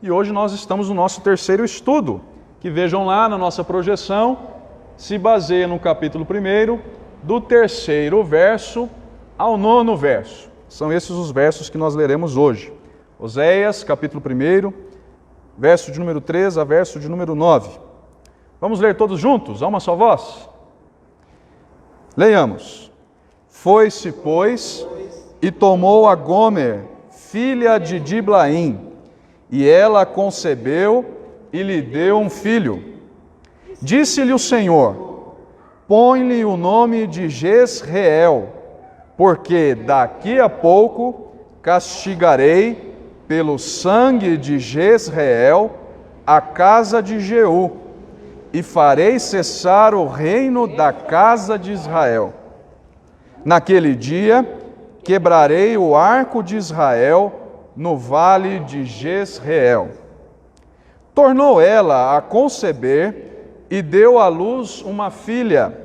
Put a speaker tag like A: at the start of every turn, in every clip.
A: e hoje nós estamos no nosso terceiro estudo, que vejam lá na nossa projeção, se baseia no capítulo 1, do terceiro verso ao 9º verso. São esses os versos que nós leremos hoje. Oséias, capítulo 1, verso de número 3 a verso de número 9. Vamos ler todos juntos, a uma só voz? Leiamos. Foi-se, pois, e tomou a Gomer, filha de Diblaim, e ela concebeu e lhe deu um filho. Disse-lhe o Senhor: põe-lhe o nome de Jezreel, porque daqui a pouco castigarei pelo sangue de Jezreel a casa de Jeú, e farei cessar o reino da casa de Israel. Naquele dia quebrarei o arco de Israel no vale de Jezreel. Tornou ela a conceber e deu à luz uma filha.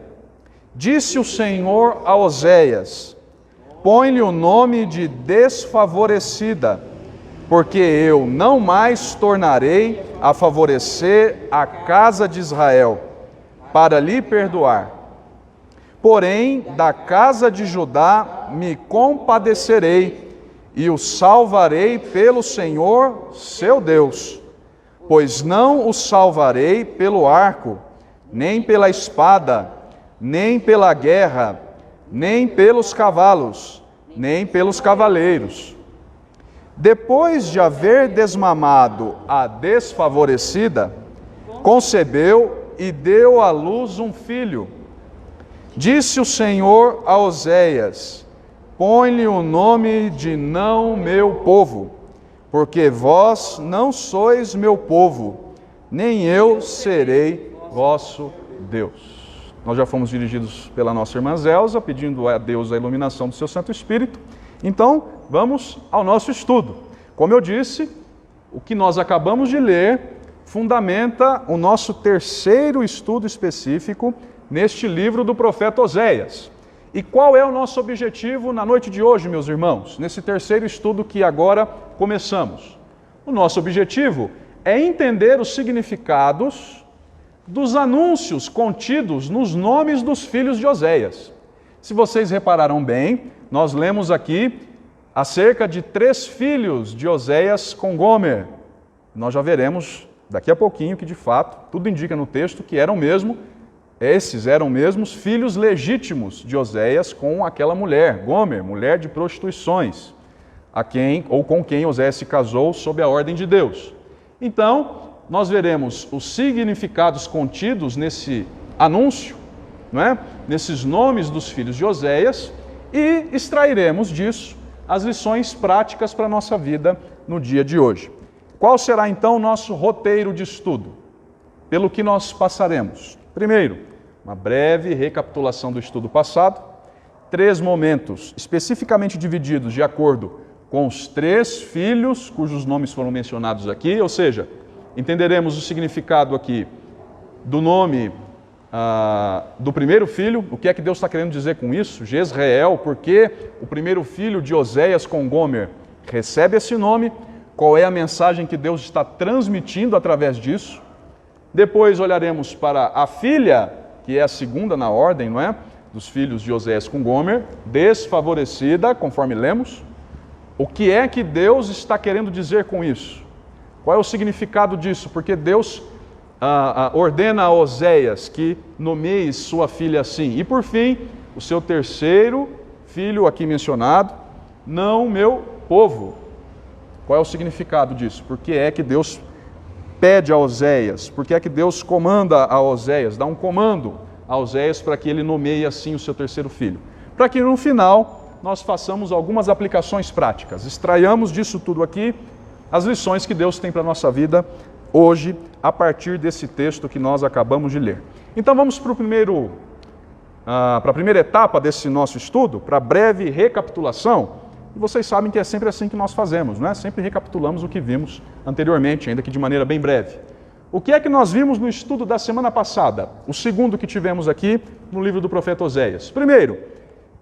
A: Disse o Senhor a Oséias: põe-lhe o nome de desfavorecida, porque eu não mais tornarei a favorecer a casa de Israel, para lhe perdoar. Porém, da casa de Judá me compadecerei, e o salvarei pelo Senhor, seu Deus. Pois não o salvarei pelo arco, nem pela espada, nem pela guerra, nem pelos cavalos, nem pelos cavaleiros. Depois de haver desmamado a desfavorecida, concebeu e deu à luz um filho. Disse o Senhor a Oséias: põe-lhe o nome de não meu povo, porque vós não sois meu povo, nem eu serei vosso Deus. Nós já fomos dirigidos pela nossa irmã Zelza, pedindo a Deus a iluminação do seu Santo Espírito. Então, vamos ao nosso estudo. Como eu disse, o que nós acabamos de ler fundamenta o nosso terceiro estudo específico neste livro do profeta Oséias. E qual é o nosso objetivo na noite de hoje, meus irmãos, nesse terceiro estudo que agora começamos? O nosso objetivo é entender os significados dos anúncios contidos nos nomes dos filhos de Oséias. Se vocês repararam bem, nós lemos aqui acerca de 3 filhos de Oséias com Gomer. Nós já veremos daqui a pouquinho que, de fato, tudo indica no texto que esses eram mesmos filhos legítimos de Oséias com aquela mulher, Gomer, mulher de prostituições, com quem Oséias se casou sob a ordem de Deus. Então, nós veremos os significados contidos nesse anúncio, não é? Nesses nomes dos filhos de Oséias, e extrairemos disso as lições práticas para a nossa vida no dia de hoje. Qual será então o nosso roteiro de estudo? Pelo que nós passaremos? Primeiro, uma breve recapitulação do estudo passado, 3 momentos especificamente divididos de acordo com os 3 filhos cujos nomes foram mencionados aqui, ou seja, entenderemos o significado aqui do nome do primeiro filho, o que é que Deus está querendo dizer com isso, Jezreel, porque o primeiro filho de Oséias com Gomer recebe esse nome, qual é a mensagem que Deus está transmitindo através disso. Depois olharemos para a filha, que é a segunda na ordem, não é? Dos filhos de Oséias com Gomer, desfavorecida, conforme lemos. O que é que Deus está querendo dizer com isso? Qual é o significado disso? Porque Deus ordena a Oséias que nomeie sua filha assim. E por fim, o seu terceiro filho aqui mencionado, não meu povo. Qual é o significado disso? Por que é que Deus pede a Oséias? Por que é que Deus comanda a Oséias, dá um comando a Oséias para que ele nomeie assim o seu terceiro filho? Para que no final nós façamos algumas aplicações práticas, extraiamos disso tudo aqui as lições que Deus tem para a nossa vida hoje, a partir desse texto que nós acabamos de ler. Então vamos para a primeira etapa desse nosso estudo, para a breve recapitulação. E vocês sabem que é sempre assim que nós fazemos, não é? Sempre recapitulamos o que vimos anteriormente, ainda que de maneira bem breve. O que é que nós vimos no estudo da semana passada? O segundo que tivemos aqui no livro do profeta Oséias. Primeiro,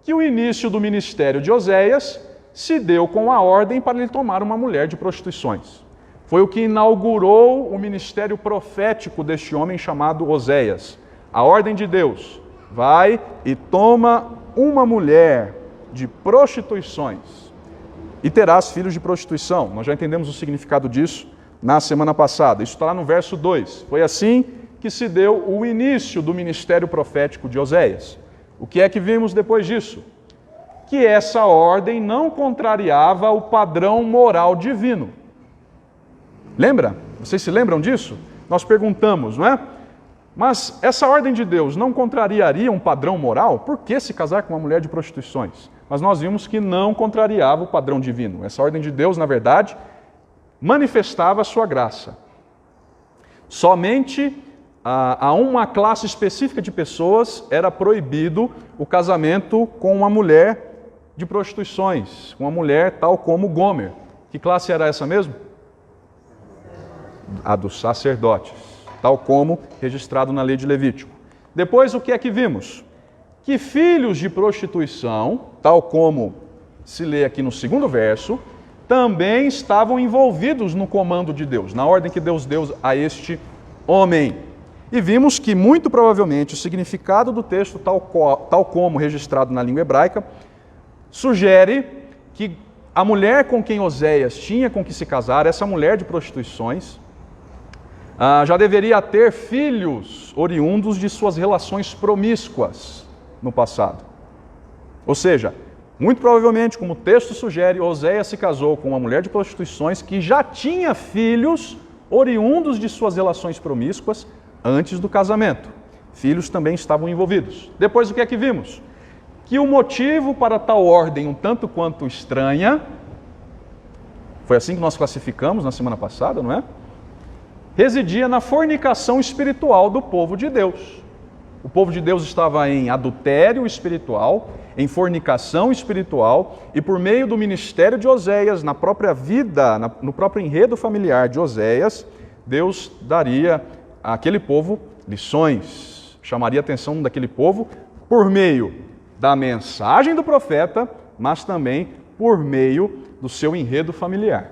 A: que o início do ministério de Oséias se deu com a ordem para ele tomar uma mulher de prostituições. Foi o que inaugurou o ministério profético deste homem chamado Oséias. A ordem de Deus: vai e toma uma mulher de prostituições e terás filhos de prostituição. Nós já entendemos o significado disso na semana passada. Isso está lá no verso 2. Foi assim que se deu o início do ministério profético de Oséias. O que é que vimos depois disso? Que essa ordem não contrariava o padrão moral divino. Lembra? Vocês se lembram disso? Nós perguntamos, não é? Mas essa ordem de Deus não contrariaria um padrão moral? Por que se casar com uma mulher de prostituições? Mas nós vimos que não contrariava o padrão divino. Essa ordem de Deus, na verdade, manifestava a sua graça. Somente a uma classe específica de pessoas era proibido o casamento com uma mulher de prostituições, com uma mulher tal como Gomer. Que classe era essa mesmo? A dos sacerdotes, tal como registrado na lei de Levítico. Depois, o que é que vimos? Que filhos de prostituição, tal como se lê aqui no segundo verso, também estavam envolvidos no comando de Deus, na ordem que Deus deu a este homem. E vimos que, muito provavelmente, o significado do texto, tal como registrado na língua hebraica, sugere que a mulher com quem Oséias tinha com que se casar, essa mulher de prostituições, já deveria ter filhos oriundos de suas relações promíscuas no passado. Ou seja, muito provavelmente, como o texto sugere, Oséias se casou com uma mulher de prostituições que já tinha filhos oriundos de suas relações promíscuas antes do casamento. Filhos também estavam envolvidos. Depois, o que é que vimos? Que o motivo para tal ordem, um tanto quanto estranha, foi assim que nós classificamos na semana passada, não é? Residia na fornicação espiritual do povo de Deus. O povo de Deus estava em adultério espiritual, em fornicação espiritual, e por meio do ministério de Oséias, na própria vida, no próprio enredo familiar de Oséias, Deus daria àquele povo lições, chamaria a atenção daquele povo por meio da mensagem do profeta, mas também por meio do seu enredo familiar.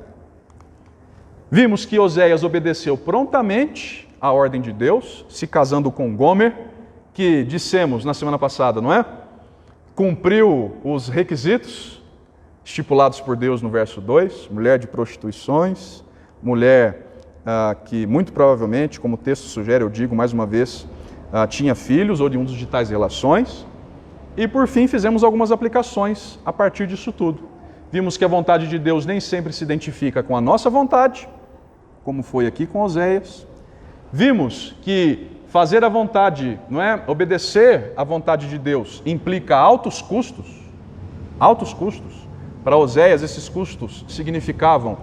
A: Vimos que Oséias obedeceu prontamente à ordem de Deus, se casando com Gomer, que dissemos na semana passada, não é? Cumpriu os requisitos estipulados por Deus no verso 2, mulher de prostituições, mulher que muito provavelmente, como o texto sugere, eu digo mais uma vez, tinha filhos oriundos de tais relações. E por fim fizemos algumas aplicações a partir disso tudo. Vimos que a vontade de Deus nem sempre se identifica com a nossa vontade, como foi aqui com Oséias. Vimos que fazer a vontade, não é? Obedecer à vontade de Deus implica altos custos. Altos custos. Para Oséias, esses custos significavam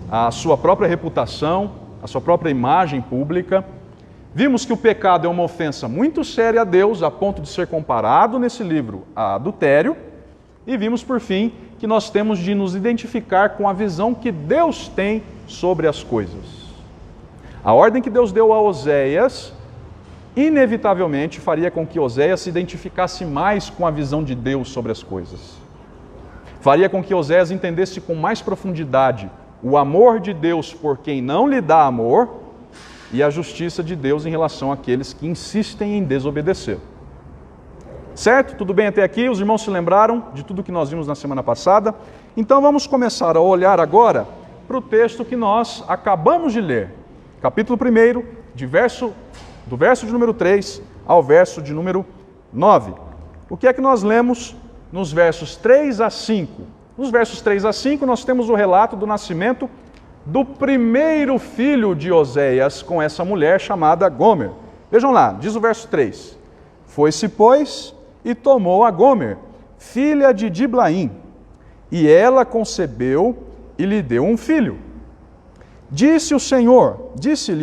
A: a sua própria reputação, a sua própria imagem pública. Vimos que o pecado é uma ofensa muito séria a Deus, a ponto de ser comparado nesse livro a adultério. E vimos, por fim, que nós temos de nos identificar com a visão que Deus tem sobre as coisas. A ordem que Deus deu a Oséias, inevitavelmente, faria com que Oséias se identificasse mais com a visão de Deus sobre as coisas. Faria com que Oséias entendesse com mais profundidade o amor de Deus por quem não lhe dá amor e a justiça de Deus em relação àqueles que insistem em desobedecer. Certo? Tudo bem até aqui? Os irmãos se lembraram de tudo que nós vimos na semana passada? Então vamos começar a olhar agora para o texto que nós acabamos de ler. Capítulo 1, do verso de número 3 ao verso de número 9. O que é que nós lemos nos versos 3 a 5? Nos versos 3 a 5 nós temos o relato do nascimento do primeiro filho de Oséias com essa mulher chamada Gomer. Vejam lá, diz o verso 3. Foi-se, pois, e tomou a Gomer, filha de Diblaim, e ela concebeu e lhe deu um filho. Disse-lhe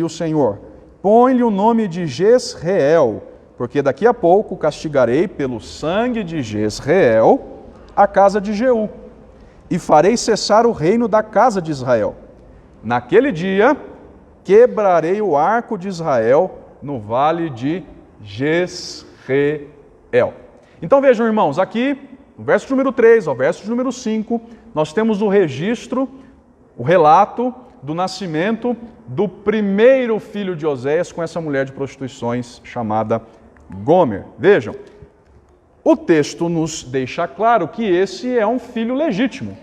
A: o Senhor, põe-lhe o nome de Jezreel, porque daqui a pouco castigarei pelo sangue de Jezreel a casa de Jeú, e farei cessar o reino da casa de Israel. Naquele dia, quebrarei o arco de Israel no vale de Jezreel. Então vejam, irmãos, aqui, no verso número 3 ao verso número 5, nós temos o registro, o relato do nascimento do primeiro filho de Oséias com essa mulher de prostituições chamada Gomer. Vejam, o texto nos deixa claro que esse é um filho legítimo,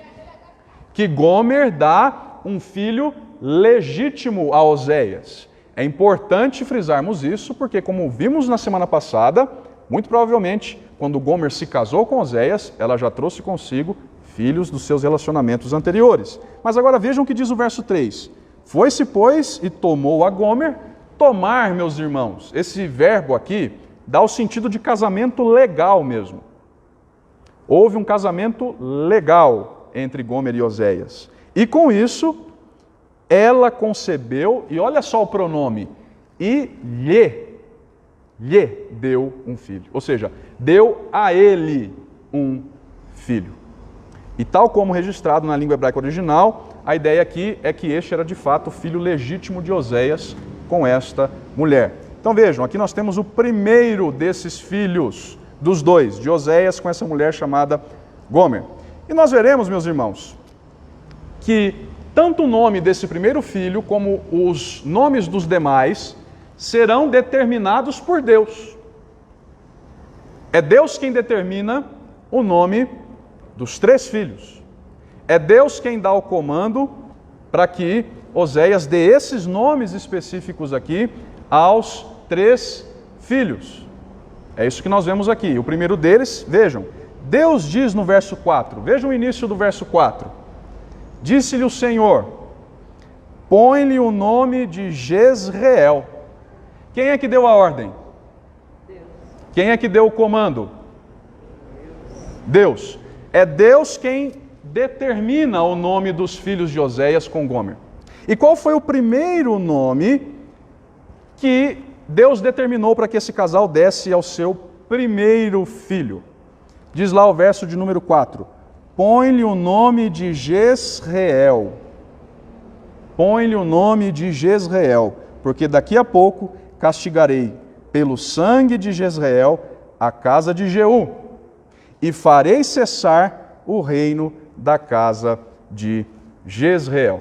A: que Gomer dá um filho legítimo a Oséias. É importante frisarmos isso porque, como vimos na semana passada, muito provavelmente, quando Gomer se casou com Oséias, ela já trouxe consigo filhos dos seus relacionamentos anteriores. Mas agora vejam o que diz o verso 3. Foi-se, pois, e tomou a Gomer. Tomar, meus irmãos, esse verbo aqui dá o sentido de casamento legal mesmo. Houve um casamento legal entre Gomer e Oséias. E com isso, ela concebeu, e olha só o pronome, e lhe deu um filho. Ou seja, deu a ele um filho. E tal como registrado na língua hebraica original, a ideia aqui é que este era de fato o filho legítimo de Oséias com esta mulher. Então vejam, aqui nós temos o primeiro desses filhos, dos dois, de Oséias com essa mulher chamada Gomer. E nós veremos, meus irmãos, que tanto o nome desse primeiro filho como os nomes dos demais serão determinados por Deus. É Deus quem determina o nome dos 3 filhos. É Deus quem dá o comando para que Oséias dê esses nomes específicos aqui aos 3 filhos. É isso que nós vemos aqui. O primeiro deles, vejam, Deus diz no verso 4, vejam o início do verso 4. Disse-lhe o Senhor, põe-lhe o nome de Jezreel. Quem é que deu a ordem? Deus. Quem é que deu o comando? Deus. É Deus quem determina o nome dos filhos de Oséias com Gomer. E qual foi o primeiro nome que Deus determinou para que esse casal desse ao seu primeiro filho? Diz lá o verso de número 4. Põe-lhe o nome de Jezreel. Põe-lhe o nome de Jezreel, porque daqui a pouco castigarei pelo sangue de Jezreel a casa de Jeú, e farei cessar o reino da casa de Jezreel.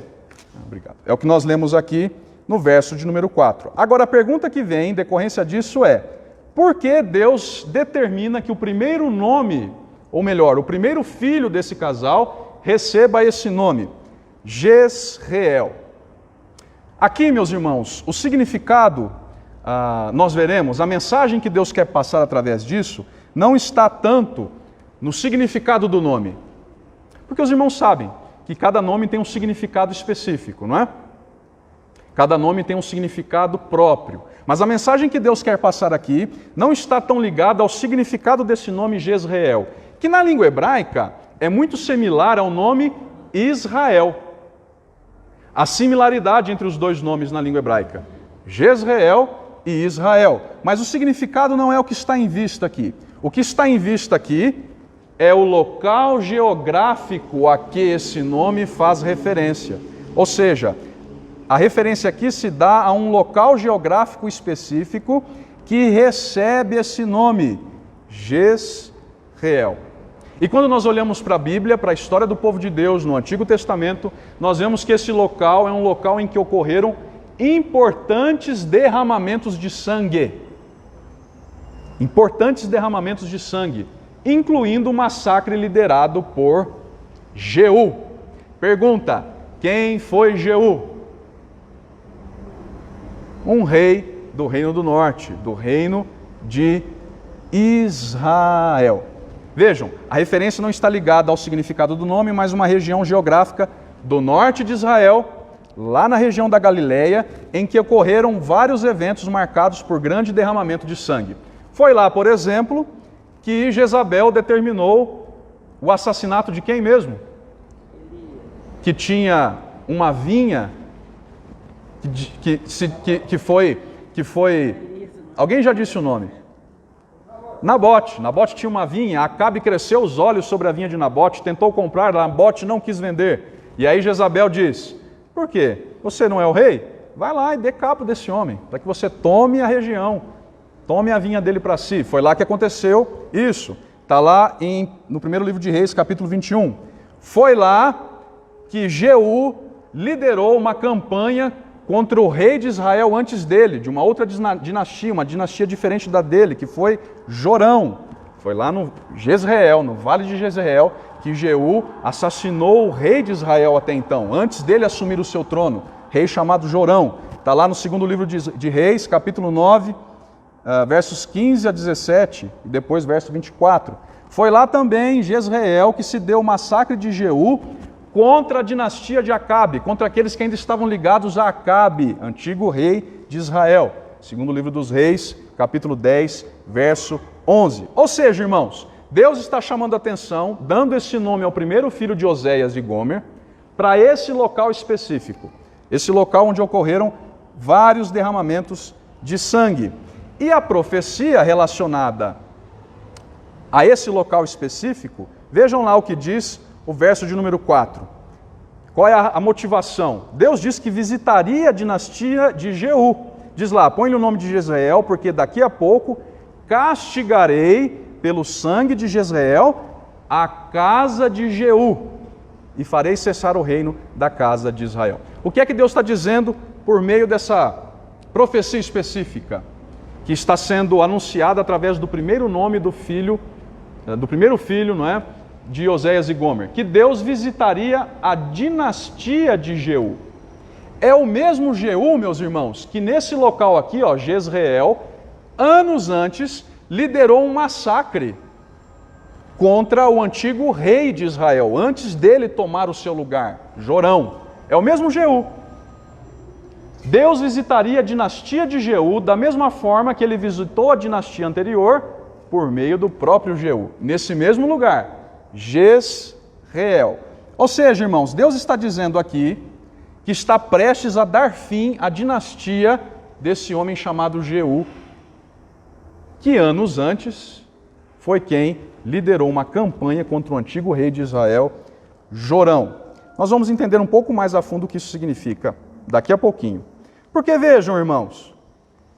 A: Obrigado. É o que nós lemos aqui no verso de número 4. Agora a pergunta que vem em decorrência disso é: por que Deus determina que o primeiro nome, ou melhor, o primeiro filho desse casal receba esse nome? Jezreel. Aqui, meus irmãos, o significado, nós veremos, a mensagem que Deus quer passar através disso, não está tanto no significado do nome. Porque os irmãos sabem que cada nome tem um significado específico, não é? Cada nome tem um significado próprio. Mas a mensagem que Deus quer passar aqui não está tão ligada ao significado desse nome Jezreel, que na língua hebraica é muito similar ao nome Israel. A similaridade entre os dois nomes na língua hebraica, Jezreel e Israel. Mas o significado não é o que está em vista aqui. O que está em vista aqui é o local geográfico a que esse nome faz referência. Ou seja, a referência aqui se dá a um local geográfico específico que recebe esse nome, Jezreel. E quando nós olhamos para a Bíblia, para a história do povo de Deus no Antigo Testamento, nós vemos que esse local é um local em que ocorreram importantes derramamentos de sangue. Importantes derramamentos de sangue, incluindo o massacre liderado por Jeú. Pergunta: quem foi Jeú? Um rei do reino do norte, do reino de Israel. Vejam, a referência não está ligada ao significado do nome, mas uma região geográfica do norte de Israel, lá na região da Galileia, em que ocorreram vários eventos marcados por grande derramamento de sangue. Foi lá, por exemplo, que Jezabel determinou o assassinato de quem mesmo? Que tinha uma vinha que foi... Alguém já disse o nome? Nabote. Nabote tinha uma vinha, Acabe cresceu os olhos sobre a vinha de Nabote, tentou comprar, Nabote não quis vender. E aí Jezabel diz: por quê? Você não é o rei? Vai lá e dê cabo desse homem, para que você tome a região, tome a vinha dele para si. Foi lá que aconteceu isso. Está lá no primeiro livro de Reis, capítulo 21. Foi lá que Jeú liderou uma campanha contra o rei de Israel antes dele, de uma outra dinastia, uma dinastia diferente da dele, que foi Jorão. Foi lá no Jezreel, no vale de Jezreel, que Jeú assassinou o rei de Israel até então, antes dele assumir o seu trono, rei chamado Jorão. Está lá no segundo livro de Reis, capítulo 9, versos 15 a 17, e depois verso 24. Foi lá também em Jezreel que se deu o massacre de Jeú contra a dinastia de Acabe, contra aqueles que ainda estavam ligados a Acabe, antigo rei de Israel. Segundo livro dos Reis, capítulo 10, verso 11. Ou seja, irmãos, Deus está chamando a atenção, dando esse nome ao primeiro filho de Oséias e Gomer, para esse local específico. Esse local onde ocorreram vários derramamentos de sangue. E a profecia relacionada a esse local específico, vejam lá o que diz o verso de número 4. Qual é a motivação? Deus diz que visitaria a dinastia de Jeú. Diz lá, põe-lhe o nome de Jezreel, porque daqui a pouco castigarei pelo sangue de Jezreel a casa de Jeú e farei cessar o reino da casa de Israel. O que é que Deus está dizendo por meio dessa profecia específica que está sendo anunciada através do primeiro nome do primeiro filho, não é, de Oséias e Gomer? Que Deus visitaria a dinastia de Jeú. É o mesmo Jeú, meus irmãos, que nesse local aqui, ó, Jezreel, anos antes, liderou um massacre contra o antigo rei de Israel, antes dele tomar o seu lugar, Jorão. É o mesmo Jeú. Deus visitaria a dinastia de Jeú da mesma forma que ele visitou a dinastia anterior por meio do próprio Jeú, nesse mesmo lugar, Jezreel. Ou seja, irmãos, Deus está dizendo aqui que está prestes a dar fim à dinastia desse homem chamado Jeú, que anos antes foi quem liderou uma campanha contra o antigo rei de Israel, Jorão. Nós vamos entender um pouco mais a fundo o que isso significa daqui a pouquinho. Porque vejam, irmãos,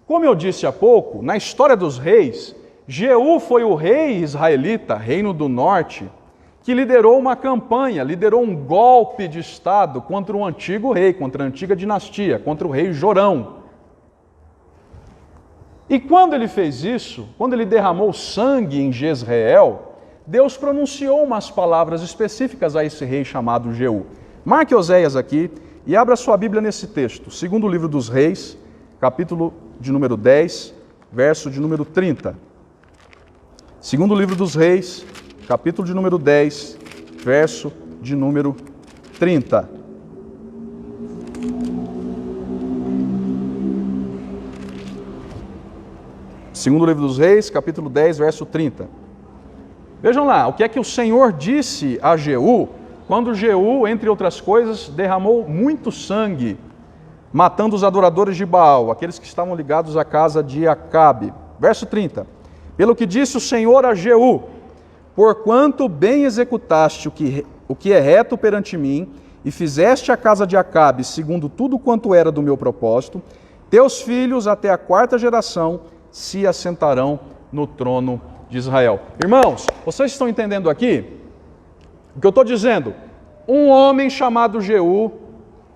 A: como eu disse há pouco, na história dos reis, Jeú foi o rei israelita, reino do norte, que liderou uma campanha, liderou um golpe de estado contra o antigo rei, contra a antiga dinastia, contra o rei Jorão. E quando ele fez isso, quando ele derramou sangue em Jezreel, Deus pronunciou umas palavras específicas a esse rei chamado Jeú. Marque Oséias aqui e abra sua Bíblia nesse texto, segundo livro dos Reis, capítulo de número 10, verso de número 30. Segundo livro dos Reis, capítulo de número 10, verso de número 30. Segundo livro dos Reis, capítulo 10, verso 30. Vejam lá, o que é que o Senhor disse a Jeú, quando Jeú, entre outras coisas, derramou muito sangue, matando os adoradores de Baal, aqueles que estavam ligados à casa de Acabe. Verso 30. Pelo que disse o Senhor a Jeú, porquanto bem executaste o que é reto perante mim, e fizeste a casa de Acabe segundo tudo quanto era do meu propósito, teus filhos até a 4ª geração se assentarão no trono de Israel. Irmãos, vocês estão entendendo aqui o que eu estou dizendo? Um homem chamado Jeú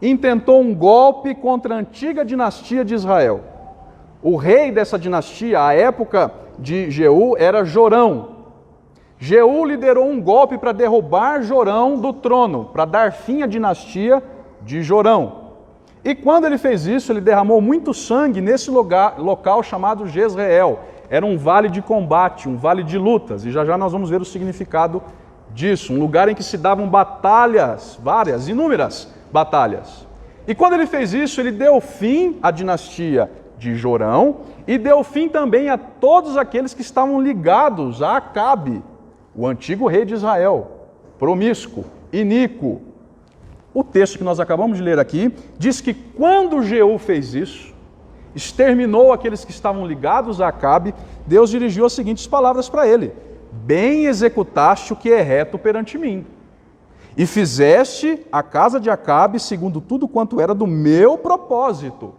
A: intentou um golpe contra a antiga dinastia de Israel. O rei dessa dinastia, à época de Jeú, era Jorão. Jeú liderou um golpe para derrubar Jorão do trono, para dar fim à dinastia de Jorão. E quando ele fez isso, ele derramou muito sangue nesse local chamado Jezreel. Era um vale de combate, um vale de lutas, e já já nós vamos ver o significado disso. Um lugar em que se davam batalhas, várias, inúmeras batalhas. E quando ele fez isso, ele deu fim à dinastia de Jorão e deu fim também a todos aqueles que estavam ligados a Acabe, o antigo rei de Israel, promíscuo, iníquo. O texto que nós acabamos de ler aqui diz que quando Jeú fez isso, exterminou aqueles que estavam ligados a Acabe, Deus dirigiu as seguintes palavras para ele: bem executaste o que é reto perante mim, e fizeste a casa de Acabe segundo tudo quanto era do meu propósito.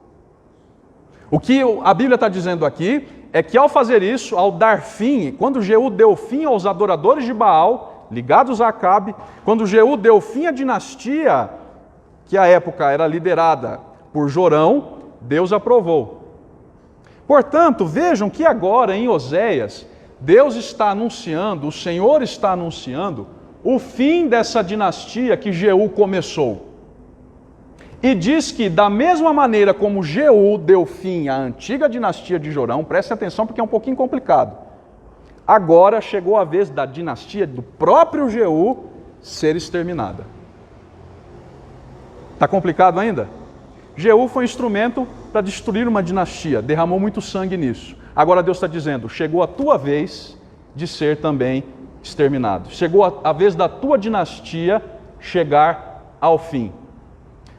A: O que a Bíblia está dizendo aqui é que ao fazer isso, ao dar fim, quando Jeú deu fim aos adoradores de Baal, ligados a Acabe, quando Jeú deu fim à dinastia que à época era liderada por Jorão, Deus aprovou. Portanto, vejam que agora em Oséias, Deus está anunciando, o Senhor está anunciando o fim dessa dinastia que Jeú começou. E diz que da mesma maneira como Jeú deu fim à antiga dinastia de Jorão, preste atenção porque é um pouquinho complicado. Agora chegou a vez da dinastia do próprio Jeú ser exterminada. Está complicado ainda? Jeú foi um instrumento para destruir uma dinastia, derramou muito sangue nisso. Agora Deus está dizendo, chegou a tua vez de ser também exterminado. Chegou a vez da tua dinastia chegar ao fim.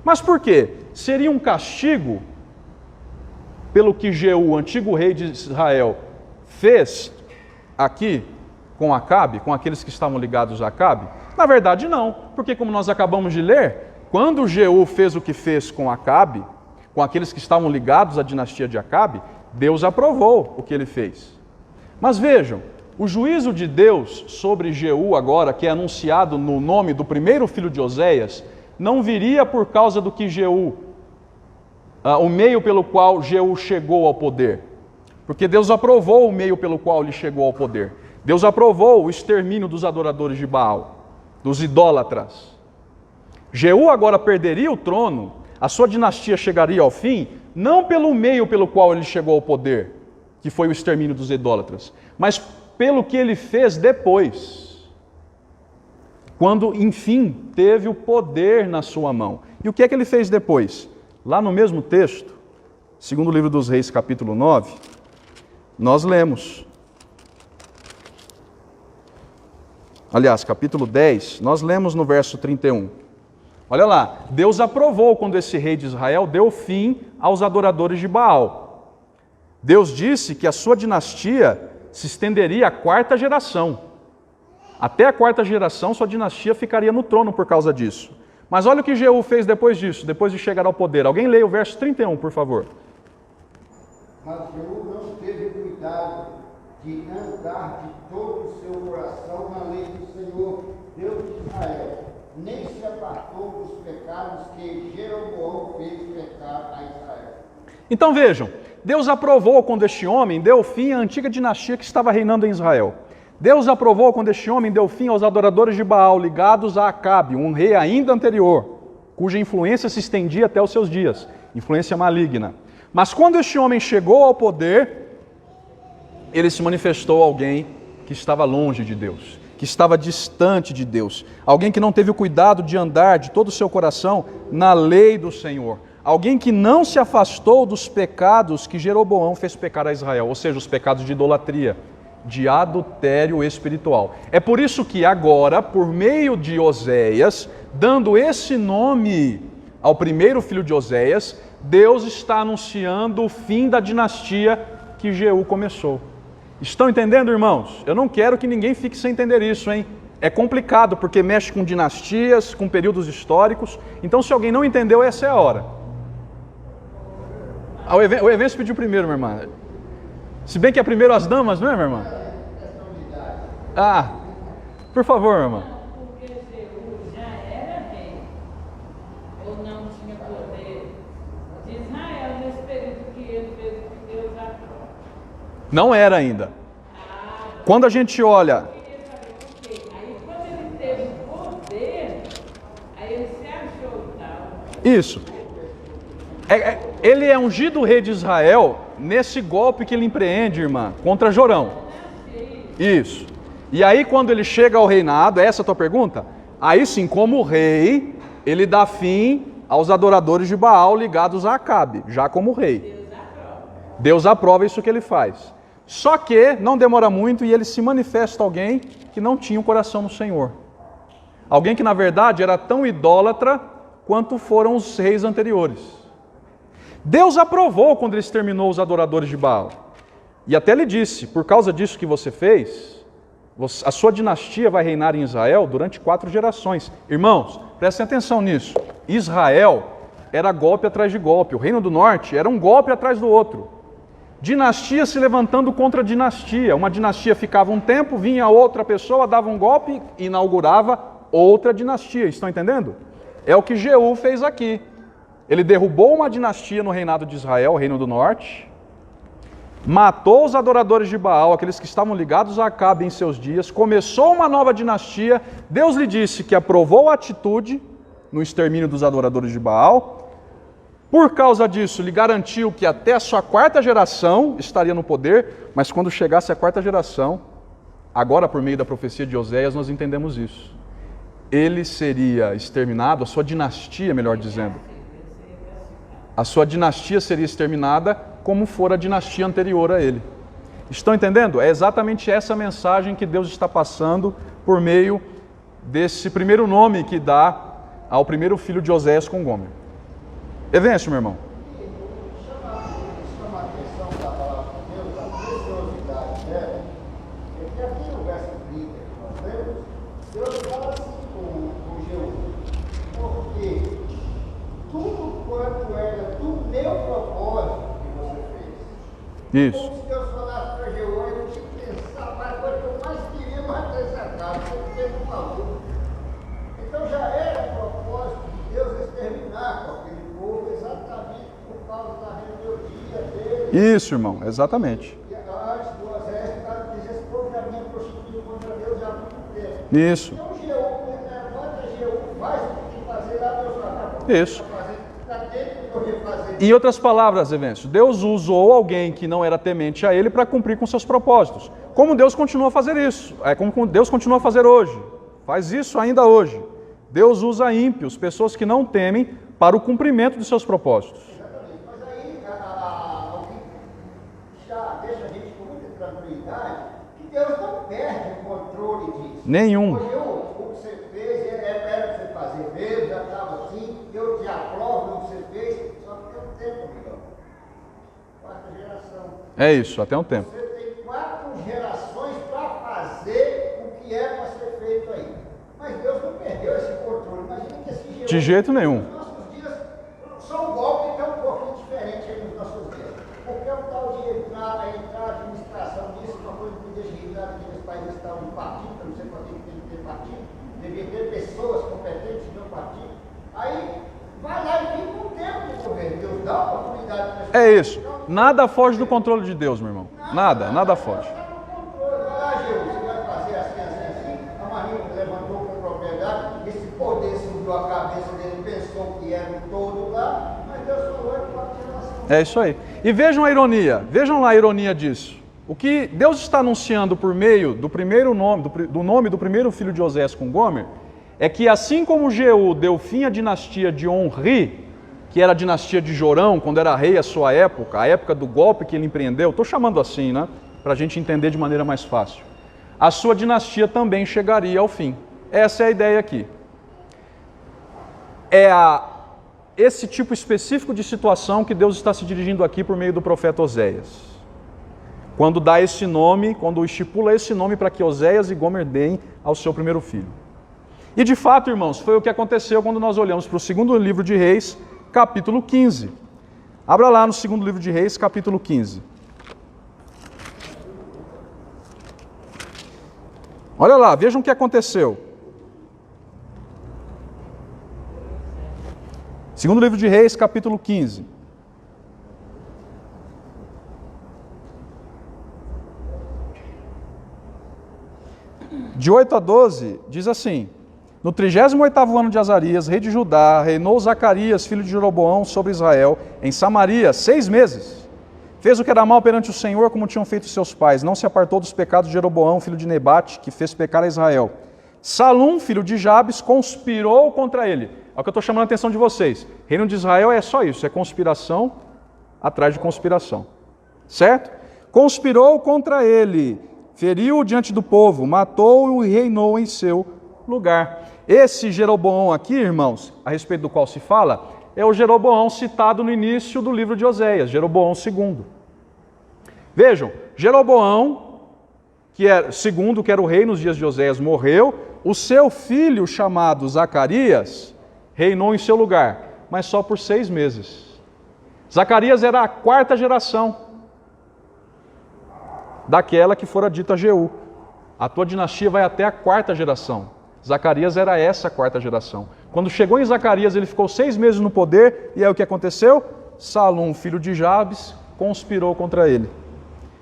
A: Mas por quê? Seria um castigo pelo que Jeú, o antigo rei de Israel, fez aqui com Acabe, com aqueles que estavam ligados a Acabe? Na verdade não, porque como nós acabamos de ler, quando Jeú fez o que fez com Acabe, com aqueles que estavam ligados à dinastia de Acabe, Deus aprovou o que ele fez. Mas vejam, o juízo de Deus sobre Jeú agora, que é anunciado no nome do primeiro filho de Oséias, não viria por causa do que Jeú, o meio pelo qual Jeú chegou ao poder. Porque Deus aprovou o meio pelo qual ele chegou ao poder. Deus aprovou o extermínio dos adoradores de Baal, dos idólatras. Jeú agora perderia o trono, a sua dinastia chegaria ao fim, não pelo meio pelo qual ele chegou ao poder, que foi o extermínio dos idólatras, mas pelo que ele fez depois, quando, enfim, teve o poder na sua mão. E o que é que ele fez depois? Lá no mesmo texto, segundo o livro dos Reis, capítulo 9, nós lemos. Aliás, capítulo 10, nós lemos no verso 31. Olha lá, Deus aprovou quando esse rei de Israel deu fim aos adoradores de Baal. Deus disse que a sua dinastia se estenderia à quarta geração. Até a quarta geração, sua dinastia ficaria no trono por causa disso. Mas olha o que Jeú fez depois disso, depois de chegar ao poder. Alguém leia o verso 31, por favor.
B: Mas Jeú não teve cuidado de andar de todo o seu coração na lei do Senhor, Deus de Israel, nem se apartou dos pecados que Jeroboão fez pecar a Israel.
A: Então vejam, Deus aprovou quando este homem deu fim à antiga dinastia que estava reinando em Israel. Deus aprovou quando este homem deu fim aos adoradores de Baal ligados a Acabe, um rei ainda anterior, cuja influência se estendia até os seus dias, influência maligna. Mas quando este homem chegou ao poder, ele se manifestou alguém que estava longe de Deus, que estava distante de Deus, alguém que não teve o cuidado de andar de todo o seu coração na lei do Senhor, alguém que não se afastou dos pecados que Jeroboão fez pecar a Israel, ou seja, os pecados de idolatria, de adultério espiritual. É por isso que agora, por meio de Oséias, dando esse nome ao primeiro filho de Oséias, Deus está anunciando o fim da dinastia que Jeú começou. Estão entendendo, irmãos? Eu não quero que ninguém fique sem entender isso, hein? É complicado porque mexe com dinastias, com períodos históricos. Então, se alguém não entendeu, essa é a hora. O Evencio pediu primeiro, minha irmã. Se bem que é primeiro as damas, não é, minha irmã? Ah, por favor, minha irmã.
C: Porque Jeú já era rei, ou não tinha poder de Israel nesse período que ele fez o que Deus aprovou.
A: Não era ainda. Quando a gente olha...
C: Aí quando ele teve poder, aí ele se achou tal.
A: Isso. Ele é ungido rei de Israel nesse golpe que ele empreende, irmã, contra Jorão. Isso. E aí quando ele chega ao reinado, essa é a tua pergunta? Aí sim, como rei, ele dá fim aos adoradores de Baal ligados a Acabe, já como rei. Deus aprova isso que ele faz. Só que não demora muito e ele se manifesta alguém que não tinha um coração no Senhor. Alguém que na verdade era tão idólatra quanto foram os reis anteriores. Deus aprovou quando ele exterminou os adoradores de Baal. E até lhe disse, por causa disso que você fez, a sua dinastia vai reinar em Israel durante 4 gerações. Irmãos, prestem atenção nisso. Israel era golpe atrás de golpe. O Reino do Norte era um golpe atrás do outro. Dinastia se levantando contra dinastia. Uma dinastia ficava um tempo, vinha outra pessoa, dava um golpe e inaugurava outra dinastia. Estão entendendo? É o que Jeú fez aqui. Ele derrubou uma dinastia no reinado de Israel, o reino do norte, matou os adoradores de Baal, aqueles que estavam ligados a Acabe em seus dias, começou uma nova dinastia. Deus lhe disse que aprovou a atitude no extermínio dos adoradores de Baal. Por causa disso, lhe garantiu que até a sua quarta geração estaria no poder, mas quando chegasse a quarta geração, agora por meio da profecia de Oséias, nós entendemos isso. Ele seria exterminado, a sua dinastia, melhor dizendo. A sua dinastia seria exterminada como for a dinastia anterior a ele. Estão entendendo? É exatamente essa mensagem que Deus está passando por meio desse primeiro nome que dá ao primeiro filho de Oséias com Gômer. Evêncio, meu irmão.
B: Chama a atenção da palavra de Deus, a preciosidade dela, é que aqui no verso 30 que nós lemos, Deus fala assim com Jeú, porque tudo quanto era do meu propósito que você fez.
A: Isso.
B: Como se Deus falasse para Jeú, eu tinha que pensar, mas a coisa que eu mais queria matar essa casa, você fez um favor. Então já era propósito de Deus exterminar com aquele povo exatamente por causa da rebeldia dele.
A: Isso, irmão, exatamente.
B: E antes do Oséias, o cara diz, esse povo já vinha prostituindo contra Deus já há muito tempo.
A: Isso.
B: Então Jeú, levanta Jeú, faz o que tem que fazer lá, Deus vai
A: Isso.
B: está dentro do que fazer.
A: Em outras palavras, Evêncio, Deus usou alguém que não era temente a ele para cumprir com seus propósitos. Como Deus continua a fazer isso, como Deus continua a fazer hoje, faz isso ainda hoje. Deus usa ímpios, pessoas que não temem, para o cumprimento de seus propósitos.
B: Exatamente, mas aí o que já deixa a gente com muita tranquilidade, que Deus não perde o controle disso.
A: Nenhum.
B: Porque o que você fez era para você fazer mesmo, já estava assim, eu te aprovo o que você fez, só que tem um tempo, amigão. Quarta geração.
A: É isso, até um tempo.
B: Você tem 4 gerações para fazer o que é para ser feito aí. Mas Deus não perdeu esse controle. Imagina que esse Jeú,
A: De jeito nenhum.
B: nos nossos dias, só um golpe que é um pouquinho diferente aí nos nossos dias. Porque é um tal de entrar a administração disso, uma coisa que deixa irritado que nesse país está um partido, eu não sei para que tem que ter partido, devia ter pessoas competentes no partido. Aí vai lá e fica um tempo de governo. Deus dá oportunidade para essa
A: É isso. Nada foge do controle de Deus, meu irmão. Nada foge.
B: Esse poder subiu a cabeça dele, pensou que era um todo lá, mas Deus falou que pode ter
A: É isso aí. E vejam a ironia, vejam lá a ironia disso. O que Deus está anunciando por meio do primeiro nome, do nome do primeiro filho de Oséias com Gômer, é que assim como Jeú deu fim à dinastia de Onri, que era a dinastia de Jorão, quando era rei a sua época, a época do golpe que ele empreendeu, estou chamando assim, né, para a gente entender de maneira mais fácil, a sua dinastia também chegaria ao fim. Essa é a ideia aqui. Esse tipo específico de situação que Deus está se dirigindo aqui por meio do profeta Oséias. Quando dá esse nome, quando estipula esse nome para que Oséias e Gômer deem ao seu primeiro filho. E de fato, irmãos, foi o que aconteceu quando nós olhamos para o segundo livro de Reis, capítulo 15. Abra lá no segundo livro de Reis, capítulo 15. Olha lá, vejam o que aconteceu. Segundo livro de Reis, capítulo 15. De 8 a 12, diz assim: No 38º ano de Azarias, rei de Judá, reinou Zacarias, filho de Jeroboão, sobre Israel, em Samaria, 6 meses. Fez o que era mal perante o Senhor, como tinham feito seus pais. Não se apartou dos pecados de Jeroboão, filho de Nebate, que fez pecar a Israel. Salum, filho de Jabes, conspirou contra ele. É o que eu estou chamando a atenção de vocês. Reino de Israel é só isso, é conspiração atrás de conspiração. Certo? Conspirou contra ele, feriu-o diante do povo, matou-o e reinou em seu lugar. Esse Jeroboão aqui, irmãos, a respeito do qual se fala, é o Jeroboão citado no início do livro de Oséias, Jeroboão II. Vejam, Jeroboão, que era segundo, que era o rei nos dias de Oséias, morreu. O seu filho, chamado Zacarias, reinou em seu lugar, mas só por 6 meses. Zacarias era a 4ª geração daquela que fora dita a Jeú. A tua dinastia vai até a 4ª geração. Zacarias era essa quarta geração. Quando chegou em Zacarias, ele ficou 6 meses no poder, e aí o que aconteceu? Salum, filho de Jabes, conspirou contra ele.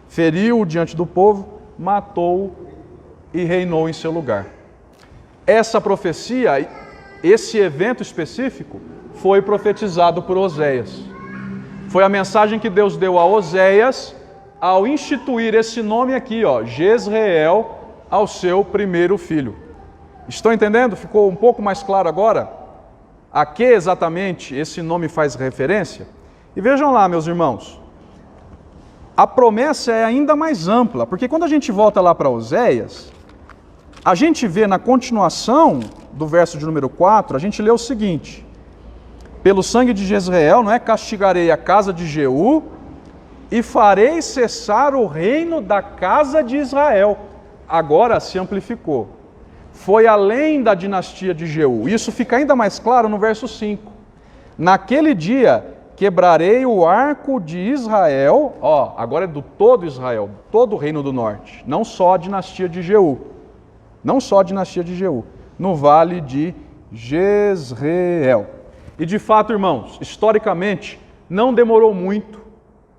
A: Feriu-o diante do povo, matou-o e reinou em seu lugar. Essa profecia, esse evento específico, foi profetizado por Oséias. Foi a mensagem que Deus deu a Oséias ao instituir esse nome aqui, Jezreel, ao seu primeiro filho. Estão entendendo? Ficou um pouco mais claro agora a que exatamente esse nome faz referência? E vejam lá, meus irmãos, a promessa é ainda mais ampla, porque quando a gente volta lá para Oséias, a gente vê na continuação do verso de número 4, a gente lê o seguinte: pelo sangue de Jezreel, castigarei a casa de Jeú e farei cessar o reino da casa de Israel. Agora se amplificou. Foi além da dinastia de Jeú. Isso fica ainda mais claro no verso 5. Naquele dia quebrarei o arco de Israel, agora é do todo Israel, todo o reino do norte, não só a dinastia de Jeú. Não só a dinastia de Jeú, no vale de Jezreel. E de fato, irmãos, historicamente, não demorou muito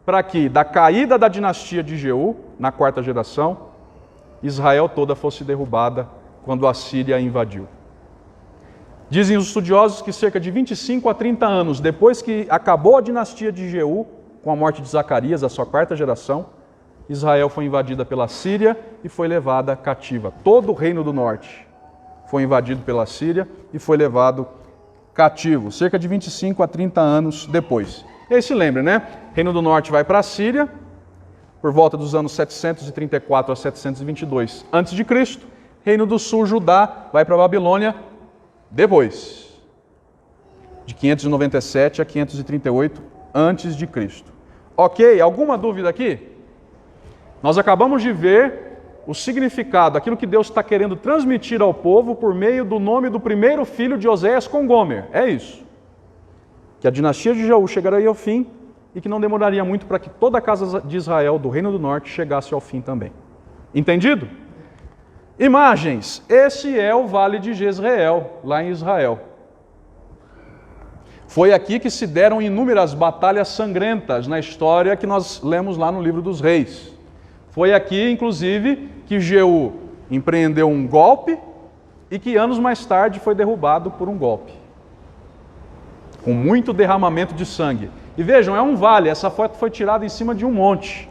A: para que, da caída da dinastia de Jeú, na quarta geração, Israel toda fosse derrubada quando a Síria invadiu. Dizem os estudiosos que cerca de 25 a 30 anos depois que acabou a dinastia de Jeú, com a morte de Zacarias, a sua quarta geração, Israel foi invadida pela Síria e foi levada cativa. Todo o reino do norte foi invadido pela Síria e foi levado cativo, cerca de 25 a 30 anos depois. E aí se lembra, Reino do norte vai para a Síria, por volta dos anos 734 a 722 a.C. Reino do sul, Judá, vai para a Babilônia depois, de 597 a 538 a.C. Ok, alguma dúvida aqui? Nós acabamos de ver o significado, aquilo que Deus está querendo transmitir ao povo por meio do nome do primeiro filho de Oséias com Gomer. É isso. Que a dinastia de Jeú chegaria ao fim e que não demoraria muito para que toda a casa de Israel, do Reino do Norte, chegasse ao fim também. Entendido? Imagens. Esse é o Vale de Jezreel, lá em Israel. Foi aqui que se deram inúmeras batalhas sangrentas na história que nós lemos lá no livro dos Reis. Foi aqui, inclusive, que Jeú empreendeu um golpe e que anos mais tarde foi derrubado por um golpe. Com muito derramamento de sangue. E vejam, é um vale, essa foto foi tirada em cima de um monte.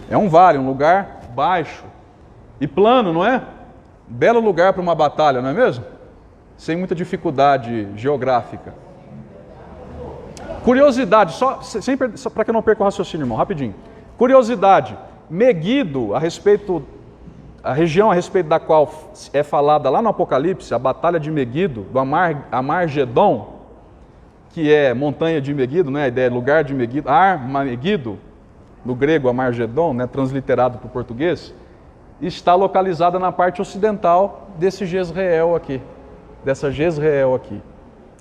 A: É um vale, um lugar baixo e plano, não é? Belo lugar para uma batalha, não é mesmo? Sem muita dificuldade geográfica. Curiosidade, só para que eu não perca o raciocínio, irmão, rapidinho. Curiosidade, Meguido, a região a respeito da qual é falada lá no Apocalipse, a Batalha de Meguido, do Amargedon, que é montanha de Meguido, a ideia é lugar de Meguido, Meguido, no grego Amargedon, transliterado para o português, está localizada na parte ocidental desse Jezreel aqui, dessa Jezreel aqui.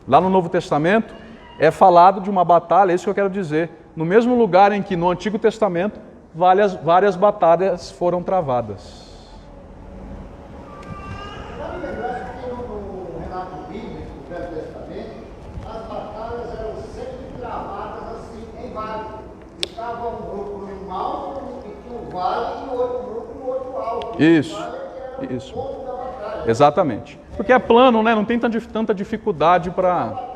A: Lá no Novo Testamento é falado de uma batalha, é isso que eu quero dizer, no mesmo lugar em que no Antigo Testamento várias batalhas foram travadas.
B: Vale lembrar que no relato bíblico do Velho Testamento, as batalhas eram sempre travadas assim, em vale. Estava um grupo no alto e tinha um vale e outro grupo no outro alto.
A: Isso,
B: vale era
A: isso.
B: O ponto da batalha.
A: Exatamente. Porque é plano, não tem tanta dificuldade para...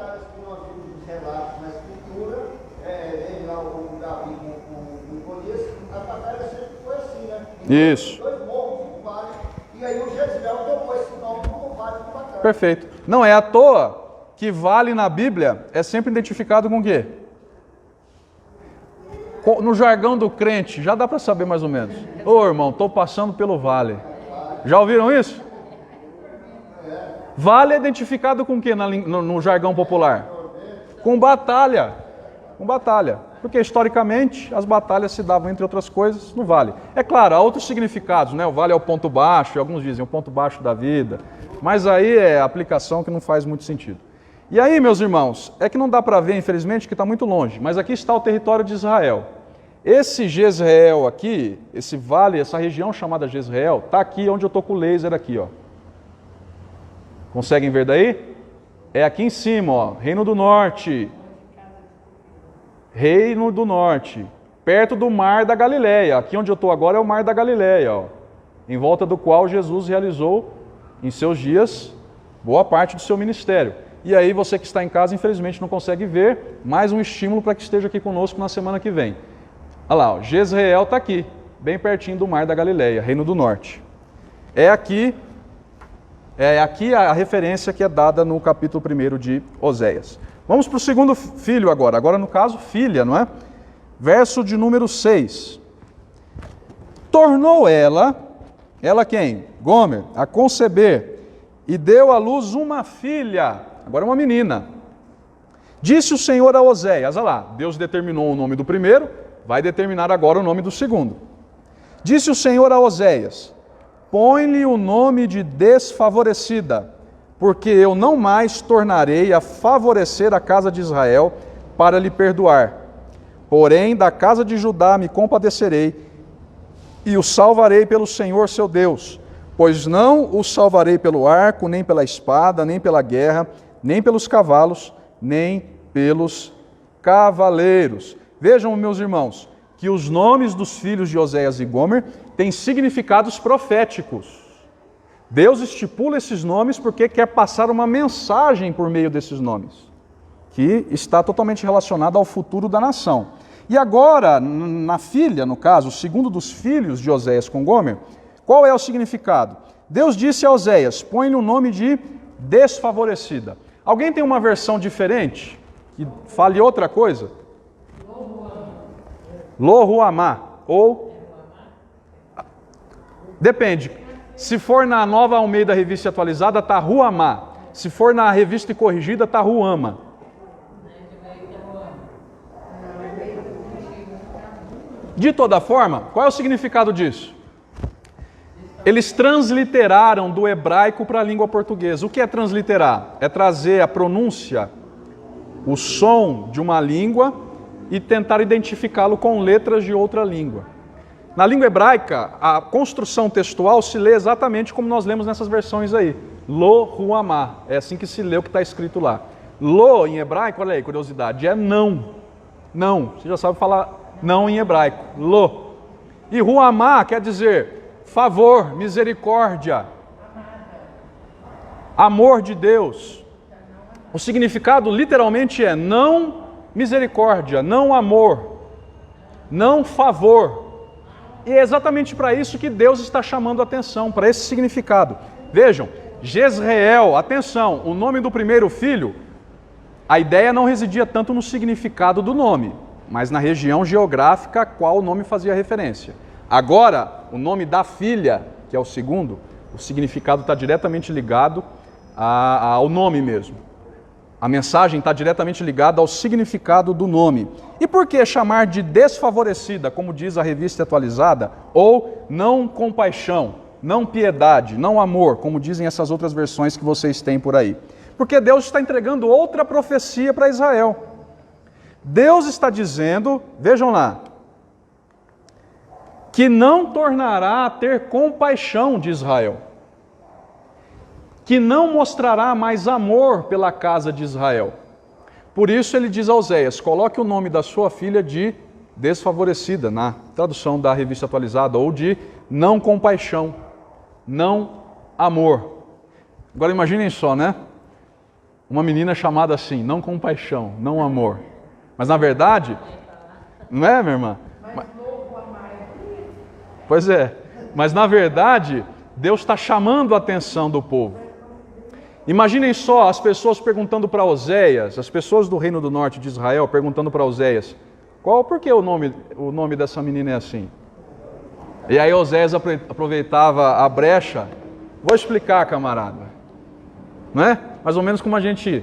A: Isso.
B: E aí o Jezreel tomou esse nome como vale de batalha.
A: Perfeito. Não é à toa que vale na Bíblia é sempre identificado com o quê? No jargão do crente, já dá para saber mais ou menos. Ô irmão, estou passando pelo vale. Já ouviram isso? Vale é identificado com o quê no jargão popular? Com batalha. Com batalha. Porque historicamente as batalhas se davam, entre outras coisas, no vale. É claro, há outros significados, O vale é o ponto baixo, alguns dizem o ponto baixo da vida. Mas aí é a aplicação que não faz muito sentido. E aí, meus irmãos, é que não dá para ver, infelizmente, que está muito longe. Mas aqui está o território de Israel. Esse Jezreel aqui, esse vale, essa região chamada Jezreel, está aqui onde eu estou com o laser aqui, Conseguem ver daí? É aqui em cima, ó, Reino do Norte. Reino do Norte, perto do Mar da Galileia. Aqui onde eu estou agora é o Mar da Galileia, ó, em volta do qual Jesus realizou em seus dias boa parte do seu ministério. E aí você que está em casa, infelizmente não consegue ver, mais um estímulo para que esteja aqui conosco na semana que vem. Olha lá, ó, Jezreel está aqui, bem pertinho do Mar da Galileia, Reino do Norte. É aqui a referência que é dada no capítulo 1 de Oséias. Vamos para o segundo filho agora no caso filha, não é? Verso de número 6. Tornou ela quem? Gomer, a conceber, e deu à luz uma filha, agora uma menina. Disse o Senhor a Oséias, olha lá, Deus determinou o nome do primeiro, vai determinar agora o nome do segundo. Disse o Senhor a Oséias, põe-lhe o nome de desfavorecida, porque eu não mais tornarei a favorecer a casa de Israel para lhe perdoar. Porém, da casa de Judá me compadecerei e o salvarei pelo Senhor seu Deus, pois não o salvarei pelo arco, nem pela espada, nem pela guerra, nem pelos cavalos, nem pelos cavaleiros. Vejam, meus irmãos, que os nomes dos filhos de Oséias e Gomer têm significados proféticos. Deus estipula esses nomes porque quer passar uma mensagem por meio desses nomes, que está totalmente relacionada ao futuro da nação. E agora, na filha, no caso, o segundo dos filhos de Oséias com Gomer, qual é o significado? Deus disse a Oséias, põe-lhe o nome de desfavorecida. Alguém tem uma versão diferente? Que fale outra coisa? Lo-Ruhamá, ou... Depende. Se for na Nova Almeida Revista Atualizada, está Ruhamá. Se for na Revista Corrigida, está Ruhama. De toda forma, qual é o significado disso? Eles transliteraram do hebraico para a língua portuguesa. O que é transliterar? É trazer a pronúncia, o som de uma língua e tentar identificá-lo com letras de outra língua. Na língua hebraica, a construção textual se lê exatamente como nós lemos nessas versões aí. Lo-Ruhamá. É assim que se lê o que está escrito lá. Lo, em hebraico, olha aí, curiosidade, é não. Não. Você já sabe falar não em hebraico. Lo. E Ruhamá quer dizer favor, misericórdia, amor de Deus. O significado literalmente é não misericórdia, não amor, não favor. E é exatamente para isso que Deus está chamando a atenção, para esse significado. Vejam, Jezreel, atenção, o nome do primeiro filho, a ideia não residia tanto no significado do nome, mas na região geográfica a qual o nome fazia referência. Agora, o nome da filha, que é o segundo, o significado está diretamente ligado ao nome mesmo. A mensagem está diretamente ligada ao significado do nome. E por que chamar de desfavorecida, como diz a Revista Atualizada, ou não compaixão, não piedade, não amor, como dizem essas outras versões que vocês têm por aí? Porque Deus está entregando outra profecia para Israel. Deus está dizendo, vejam lá, que não tornará a ter compaixão de Israel, que não mostrará mais amor pela casa de Israel. Por isso ele diz a Oséias, coloque o nome da sua filha de desfavorecida, na tradução da Revista Atualizada, ou de não compaixão, não amor. Agora imaginem só, né? Uma menina chamada assim, não compaixão, não amor. Mas na verdade, não é, minha irmã? Pois é, mas na verdade, Deus está chamando a atenção do povo. Imaginem só as pessoas perguntando para Oséias, as pessoas do Reino do Norte de Israel perguntando para Oséias, por que o nome dessa menina é assim? E aí Oséias aproveitava a brecha, vou explicar, camarada, não é? Mais ou menos como a gente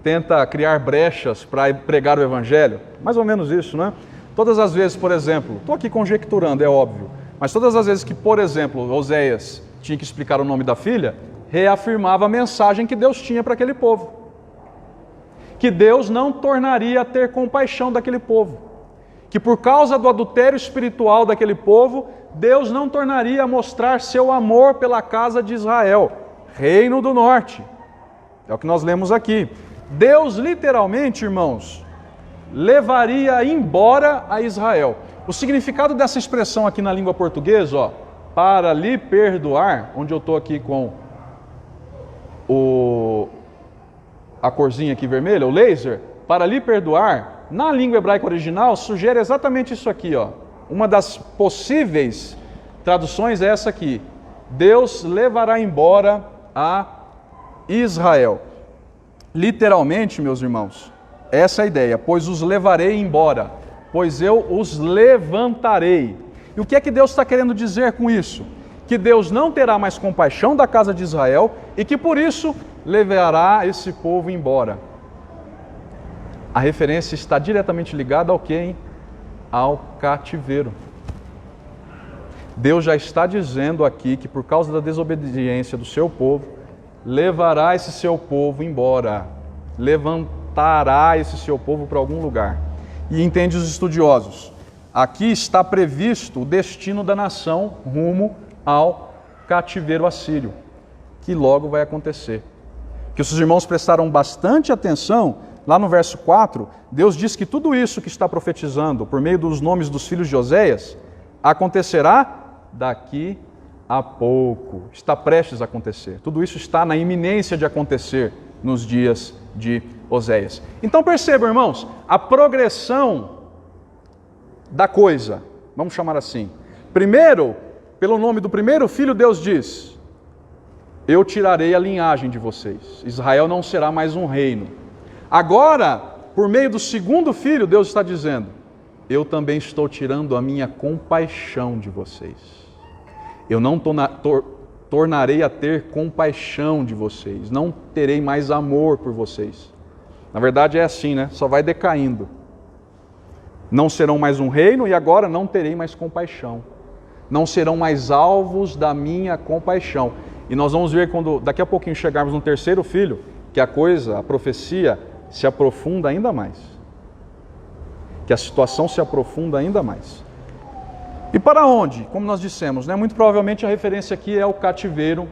A: tenta criar brechas para pregar o Evangelho, mais ou menos isso, né? Todas as vezes, por exemplo, estou aqui conjecturando, é óbvio, mas todas as vezes que, por exemplo, Oséias tinha que explicar o nome da filha, reafirmava a mensagem que Deus tinha para aquele povo. Que Deus não tornaria a ter compaixão daquele povo. Que por causa do adultério espiritual daquele povo, Deus não tornaria a mostrar seu amor pela casa de Israel, Reino do Norte. É o que nós lemos aqui. Deus literalmente, irmãos, levaria embora a Israel. O significado dessa expressão aqui na língua portuguesa, ó, para lhe perdoar, onde eu estou aqui com a corzinha aqui vermelha, o laser, para lhe perdoar, na língua hebraica original, sugere exatamente isso aqui, ó. Uma das possíveis traduções é essa aqui: Deus levará embora a Israel. Literalmente, meus irmãos, essa é a ideia: pois os levarei embora, pois eu os levantarei. E o que é que Deus está querendo dizer com isso? Que Deus não terá mais compaixão da casa de Israel e que por isso levará esse povo embora. A referência está diretamente ligada ao quê, hein? Ao cativeiro. Deus já está dizendo aqui que por causa da desobediência do seu povo, levará esse seu povo embora, levantará esse seu povo para algum lugar. E entende os estudiosos, aqui está previsto o destino da nação rumo ao cativeiro assírio, que logo vai acontecer. Que os irmãos prestaram bastante atenção, lá no verso 4, Deus diz que tudo isso que está profetizando, por meio dos nomes dos filhos de Oséias, acontecerá daqui a pouco, está prestes a acontecer. Tudo isso está na iminência de acontecer nos dias de Oséias. Então percebam, irmãos, a progressão da coisa, vamos chamar assim. Primeiro, pelo nome do primeiro filho, Deus diz: eu tirarei a linhagem de vocês, Israel não será mais um reino. Agora, por meio do segundo filho, Deus está dizendo: eu também estou tirando a minha compaixão de vocês. Eu não tornarei a ter compaixão de vocês, não terei mais amor por vocês. Na verdade é assim, né? Só vai decaindo. Não serão mais um reino e agora não terei mais compaixão. Não serão mais alvos da minha compaixão. E nós vamos ver quando daqui a pouquinho chegarmos no terceiro filho, que a profecia se aprofunda ainda mais. Que a situação se aprofunda ainda mais. E para onde? Como nós dissemos, né? Muito provavelmente a referência aqui é o cativeiro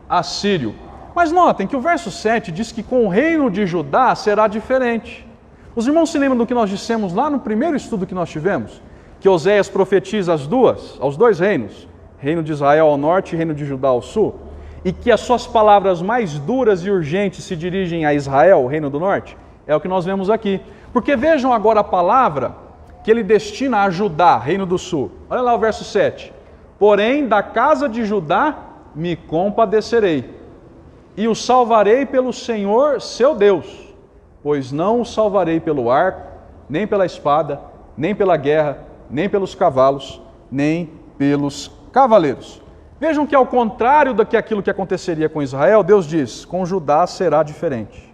A: assírio. Mas notem que o verso 7 diz que com o reino de Judá será diferente. Os irmãos se lembram do que nós dissemos lá no primeiro estudo que nós tivemos? Que Oséias profetiza aos dois reinos, reino de Israel ao norte e reino de Judá ao sul, e que as suas palavras mais duras e urgentes se dirigem a Israel, o reino do norte? É o que nós vemos aqui. Porque vejam agora a palavra que ele destina a Judá, reino do sul. Olha lá o verso 7. Porém, da casa de Judá me compadecerei, e o salvarei pelo Senhor seu Deus, pois não o salvarei pelo arco, nem pela espada, nem pela guerra, nem pelos cavalos, nem pelos cavaleiros. Vejam que ao contrário daquilo que aconteceria com Israel, Deus diz: com Judá será diferente.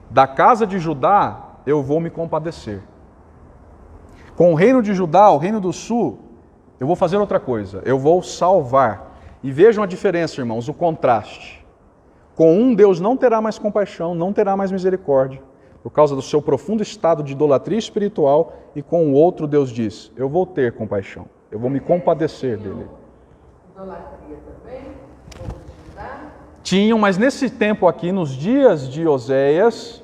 A: Da casa de Judá eu vou me compadecer. Com o reino de Judá, o reino do sul, eu vou fazer outra coisa, eu vou salvar. E vejam a diferença, irmãos, o contraste. Com um, Deus não terá mais compaixão, não terá mais misericórdia, por causa do seu profundo estado de idolatria espiritual, e com o outro, Deus diz: eu vou ter compaixão, eu vou me compadecer dele.
D: Idolatria também?
A: Tinham, mas nesse tempo aqui, nos dias de Oséias,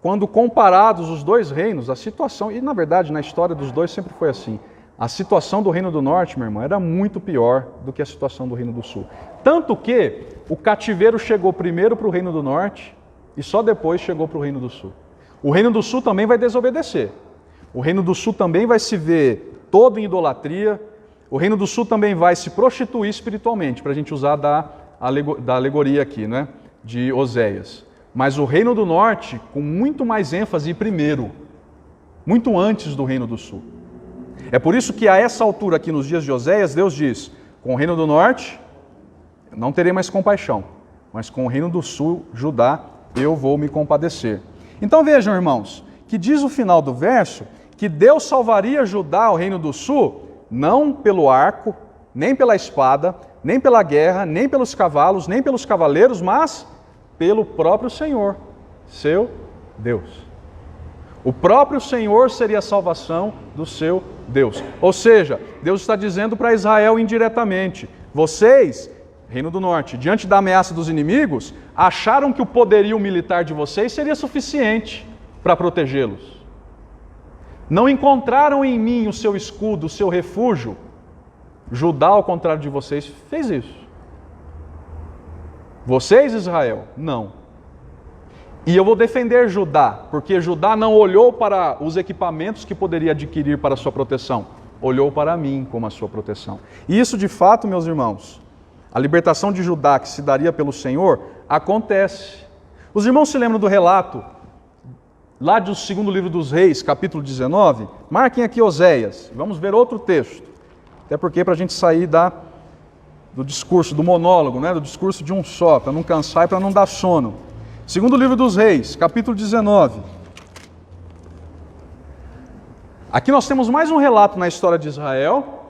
A: quando comparados os dois reinos, a situação, e na verdade na história dos dois sempre foi assim, a situação do reino do norte, meu irmão, era muito pior do que a situação do reino do sul. Tanto que o cativeiro chegou primeiro para o reino do norte e só depois chegou para o reino do sul. O reino do sul também vai desobedecer. O reino do sul também vai se ver todo em idolatria. O reino do sul também vai se prostituir espiritualmente, para a gente usar da alegoria aqui, né, de Oséias. Mas o reino do norte, com muito mais ênfase primeiro, muito antes do reino do sul. É por isso que a essa altura aqui nos dias de Oséias, Deus diz: com o reino do norte, não terei mais compaixão, mas com o reino do sul, Judá, eu vou me compadecer. Então vejam, irmãos, que diz o final do verso, que Deus salvaria Judá, o reino do sul, não pelo arco, nem pela espada, nem pela guerra, nem pelos cavalos, nem pelos cavaleiros, mas pelo próprio Senhor, seu Deus. O próprio Senhor seria a salvação do seu Deus. Ou seja, Deus está dizendo para Israel indiretamente: vocês, reino do norte, diante da ameaça dos inimigos, acharam que o poderio militar de vocês seria suficiente para protegê-los. Não encontraram em mim o seu escudo, o seu refúgio. Judá, ao contrário de vocês, fez isso. Vocês, Israel, não. E eu vou defender Judá, porque Judá não olhou para os equipamentos que poderia adquirir para a sua proteção, olhou para mim como a sua proteção. E isso, de fato, meus irmãos, a libertação de Judá que se daria pelo Senhor, acontece. Os irmãos se lembram do relato, lá do segundo livro dos Reis, capítulo 19? Marquem aqui Oséias, vamos ver outro texto. Até porque para a gente sair do discurso, do monólogo, né? Do discurso de um só, para não cansar e para não dar sono. Segundo livro dos Reis, capítulo 19. Aqui nós temos mais um relato na história de Israel,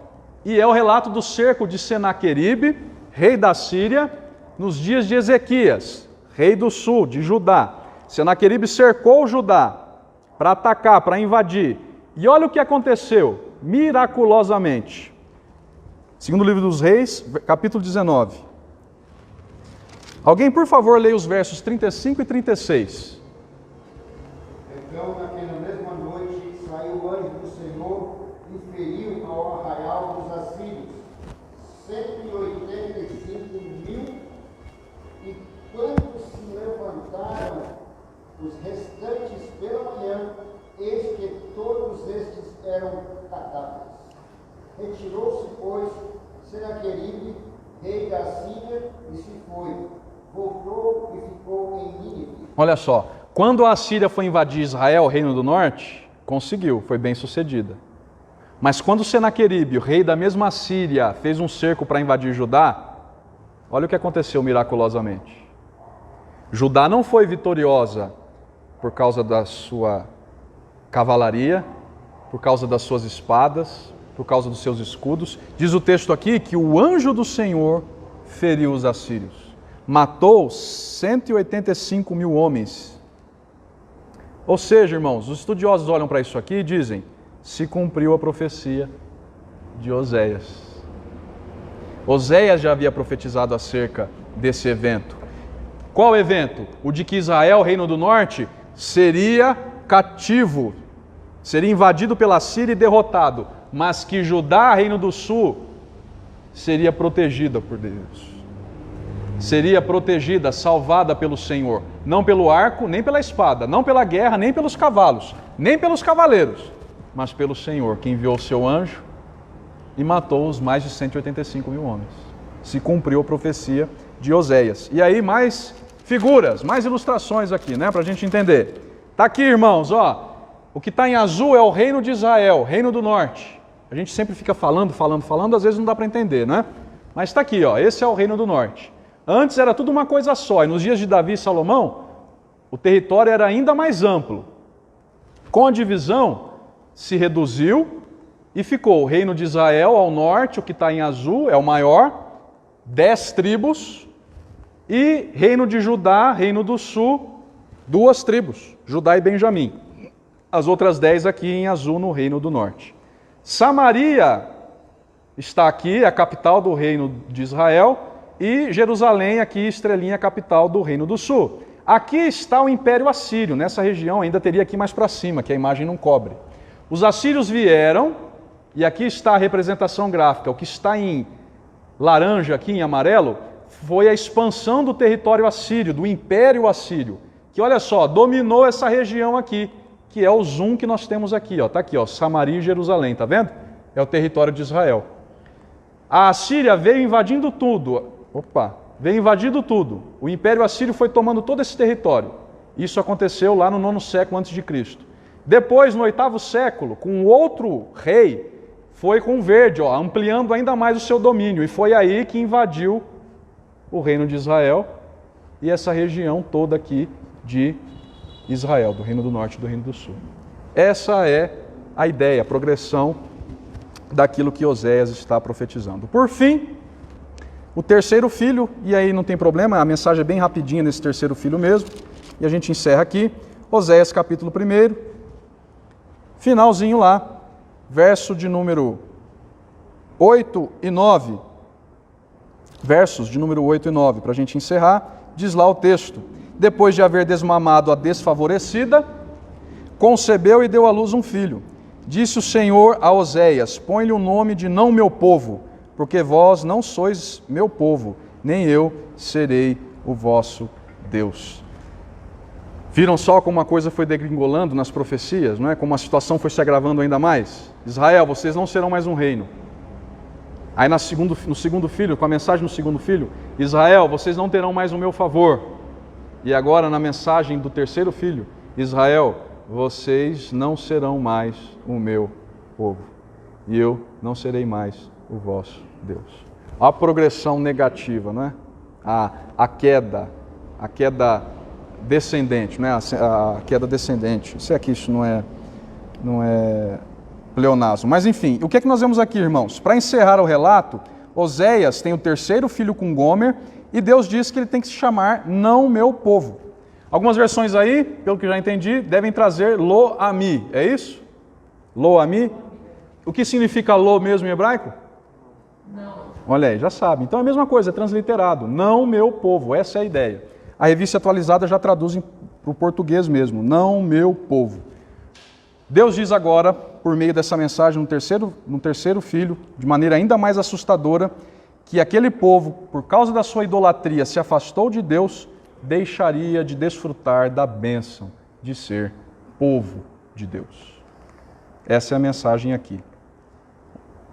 A: e é o relato do cerco de Senaqueribe, rei da Síria, nos dias de Ezequias, rei do sul, de Judá. Senaqueribe cercou Judá para atacar, para invadir. E olha o que aconteceu, miraculosamente. Segundo livro dos Reis, capítulo 19. Alguém, por favor, leia os versos 35 e 36.
B: Então, naquela mesma noite, saiu o anjo do Senhor e feriu ao arraial dos assírios 185.000, e quando se levantaram os restantes pela manhã, eis que todos estes eram cadáveres. Retirou-se, pois, Senaqueribe, rei da Síria, e se foi. Voltou e ficou em Nínive.
A: Olha só, quando a Assíria foi invadir Israel, o reino do norte, conseguiu, foi bem sucedida. Mas quando Senaqueribe, o rei da mesma Síria, fez um cerco para invadir Judá, olha o que aconteceu miraculosamente. Judá não foi vitoriosa por causa da sua cavalaria, por causa das suas espadas, por causa dos seus escudos. Diz o texto aqui que o anjo do Senhor feriu os assírios. Matou 185.000 homens. Ou seja, irmãos, os estudiosos olham para isso aqui e dizem, se cumpriu a profecia de Oséias. Oséias já havia profetizado acerca desse evento. Qual evento? O de que Israel, reino do norte, seria cativo, seria invadido pela Síria e derrotado, mas que Judá, reino do sul, seria protegida por Deus. Seria protegida, salvada pelo Senhor, não pelo arco, nem pela espada, não pela guerra, nem pelos cavalos, nem pelos cavaleiros, mas pelo Senhor, que enviou o seu anjo e matou os mais de 185.000 homens. Se cumpriu a profecia de Oséias. E aí mais figuras, mais ilustrações aqui, né, para a gente entender. Está aqui, irmãos, ó, o que está em azul é o reino de Israel, reino do norte. A gente sempre fica falando, às vezes não dá para entender, né? Mas está aqui, ó, esse é o reino do norte. Antes era tudo uma coisa só, e nos dias de Davi e Salomão, o território era ainda mais amplo. Com a divisão, se reduziu e ficou o reino de Israel ao norte, o que está em azul é o maior, 10 tribos, e reino de Judá, reino do sul, 2 tribos, Judá e Benjamim. As outras 10 aqui em azul no reino do norte. Samaria está aqui, a capital do reino de Israel, e Jerusalém, aqui, estrelinha, capital do Reino do Sul. Aqui está o Império Assírio, nessa região ainda teria aqui mais para cima, que a imagem não cobre. Os assírios vieram, e aqui está a representação gráfica, o que está em laranja, aqui em amarelo, foi a expansão do território assírio, do Império Assírio, que olha só, dominou essa região aqui, que é o zoom que nós temos aqui, ó, tá aqui, ó, Samaria e Jerusalém, tá vendo? É o território de Israel. A Assíria veio invadindo tudo, veio invadindo tudo. O Império Assírio foi tomando todo esse território. Isso aconteceu lá no 9º século a.C. Depois, no 8º século, com outro rei, foi com o verde, ó, ampliando ainda mais o seu domínio. E foi aí que invadiu o reino de Israel e essa região toda aqui de Israel, do reino do norte e do reino do sul. Essa é a ideia, a progressão daquilo que Oséias está profetizando. Por fim, o terceiro filho, e aí não tem problema, a mensagem é bem rapidinha nesse terceiro filho mesmo, e a gente encerra aqui, Oséias capítulo 1, finalzinho lá, verso de número 8 e 9, versos de número 8 e 9, para a gente encerrar, diz lá o texto. Depois de haver desmamado a desfavorecida, concebeu e deu à luz um filho. Disse o Senhor a Oséias: põe-lhe o nome de não meu povo, porque vós não sois meu povo, nem eu serei o vosso Deus. Viram só como a coisa foi degringolando nas profecias, não é? Como a situação foi se agravando ainda mais? Israel, vocês não serão mais um reino. Aí no segundo filho, com a mensagem do segundo filho, Israel, vocês não terão mais o meu favor. E agora na mensagem do terceiro filho, Israel, vocês não serão mais o meu povo. E eu não serei mais o vosso Deus. A progressão negativa, não é? A queda descendente, né? A queda descendente. Se é que isso não é pleonasmo. Mas enfim, o que é que nós vemos aqui, irmãos? Para encerrar o relato, Oséias tem o terceiro filho com Gomer e Deus diz que ele tem que se chamar não meu povo. Algumas versões aí, pelo que já entendi, devem trazer Lo-Ami. É isso? Lo-Ami? O que significa Lo mesmo em hebraico?
C: Não.
A: Olha aí, já sabe. Então é a mesma coisa, é transliterado. Não meu povo, essa é a ideia. A revista atualizada já traduz para o português mesmo. Não meu povo. Deus diz agora, por meio dessa mensagem, no terceiro filho, de maneira ainda mais assustadora, que aquele povo, por causa da sua idolatria, se afastou de Deus, deixaria de desfrutar da bênção de ser povo de Deus. Essa é a mensagem aqui.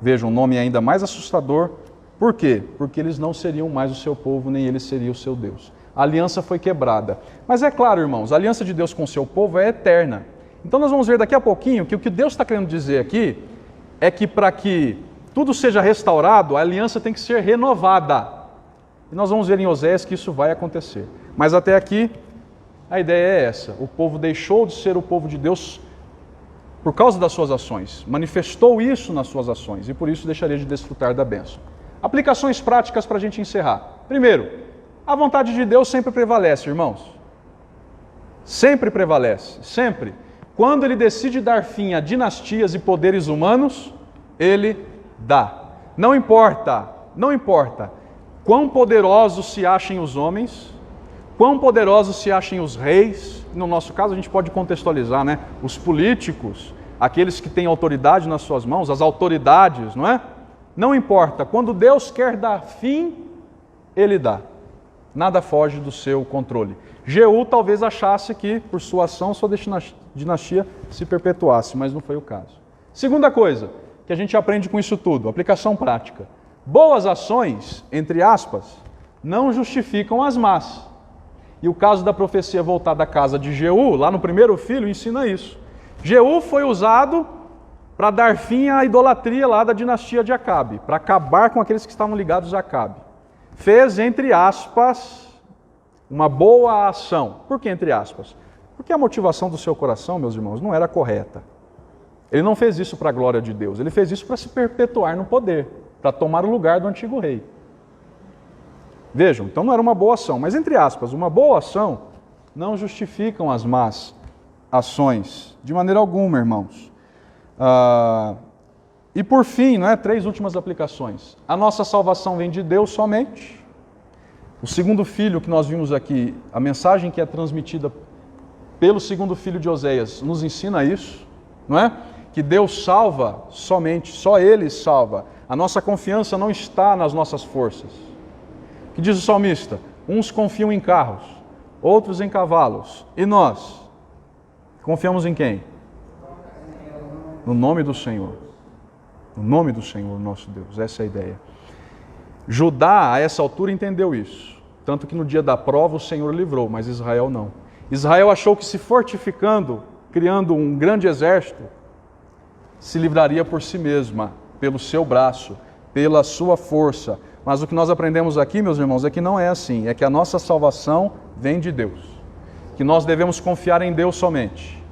A: Vejam, um nome ainda mais assustador. Por quê? Porque eles não seriam mais o seu povo, nem ele seria o seu Deus. A aliança foi quebrada. Mas é claro, irmãos, a aliança de Deus com o seu povo é eterna. Então nós vamos ver daqui a pouquinho que o que Deus está querendo dizer aqui é que para que tudo seja restaurado, a aliança tem que ser renovada. E nós vamos ver em Oséias que isso vai acontecer. Mas até aqui, a ideia é essa. O povo deixou de ser o povo de Deus por causa das suas ações. Manifestou isso nas suas ações e por isso deixaria de desfrutar da bênção. Aplicações práticas para a gente encerrar. Primeiro, a vontade de Deus sempre prevalece, irmãos. Sempre prevalece, sempre. Quando Ele decide dar fim a dinastias e poderes humanos, Ele dá. Não importa quão poderosos se achem os homens, quão poderosos se achem os reis. No nosso caso, a gente pode contextualizar, né? Os políticos, aqueles que têm autoridade nas suas mãos, as autoridades, não é? Não importa. Quando Deus quer dar fim, Ele dá. Nada foge do seu controle. Jeú talvez achasse que, por sua ação, sua dinastia se perpetuasse, mas não foi o caso. Segunda coisa que a gente aprende com isso tudo, aplicação prática. Boas ações, entre aspas, não justificam as más. E o caso da profecia voltada à casa de Jeú, lá no primeiro filho, ensina isso. Jeú foi usado para dar fim à idolatria lá da dinastia de Acabe, para acabar com aqueles que estavam ligados a Acabe. Fez, entre aspas, uma boa ação. Por que entre aspas? Porque a motivação do seu coração, meus irmãos, não era correta. Ele não fez isso para a glória de Deus, ele fez isso para se perpetuar no poder, para tomar o lugar do antigo rei. Vejam, então não era uma boa ação, mas entre aspas, uma boa ação não justificam as más ações, de maneira alguma, irmãos. E por fim, não é? 3 últimas aplicações. A nossa salvação vem de Deus somente. O segundo filho que nós vimos aqui, a mensagem que é transmitida pelo segundo filho de Oséias, nos ensina isso, não é? Que Deus salva somente, só Ele salva. A nossa confiança não está nas nossas forças. O que diz o salmista? Uns confiam em carros, outros em cavalos. E nós? Confiamos em quem? No nome do Senhor. No nome do Senhor, nosso Deus. Essa é a ideia. Judá, a essa altura, entendeu isso. Tanto que no dia da prova o Senhor livrou, mas Israel não. Israel achou que se fortificando, criando um grande exército, se livraria por si mesma, pelo seu braço, pela sua força. Mas o que nós aprendemos aqui, meus irmãos, é que não é assim. É que a nossa salvação vem de Deus. Que nós devemos confiar em Deus somente.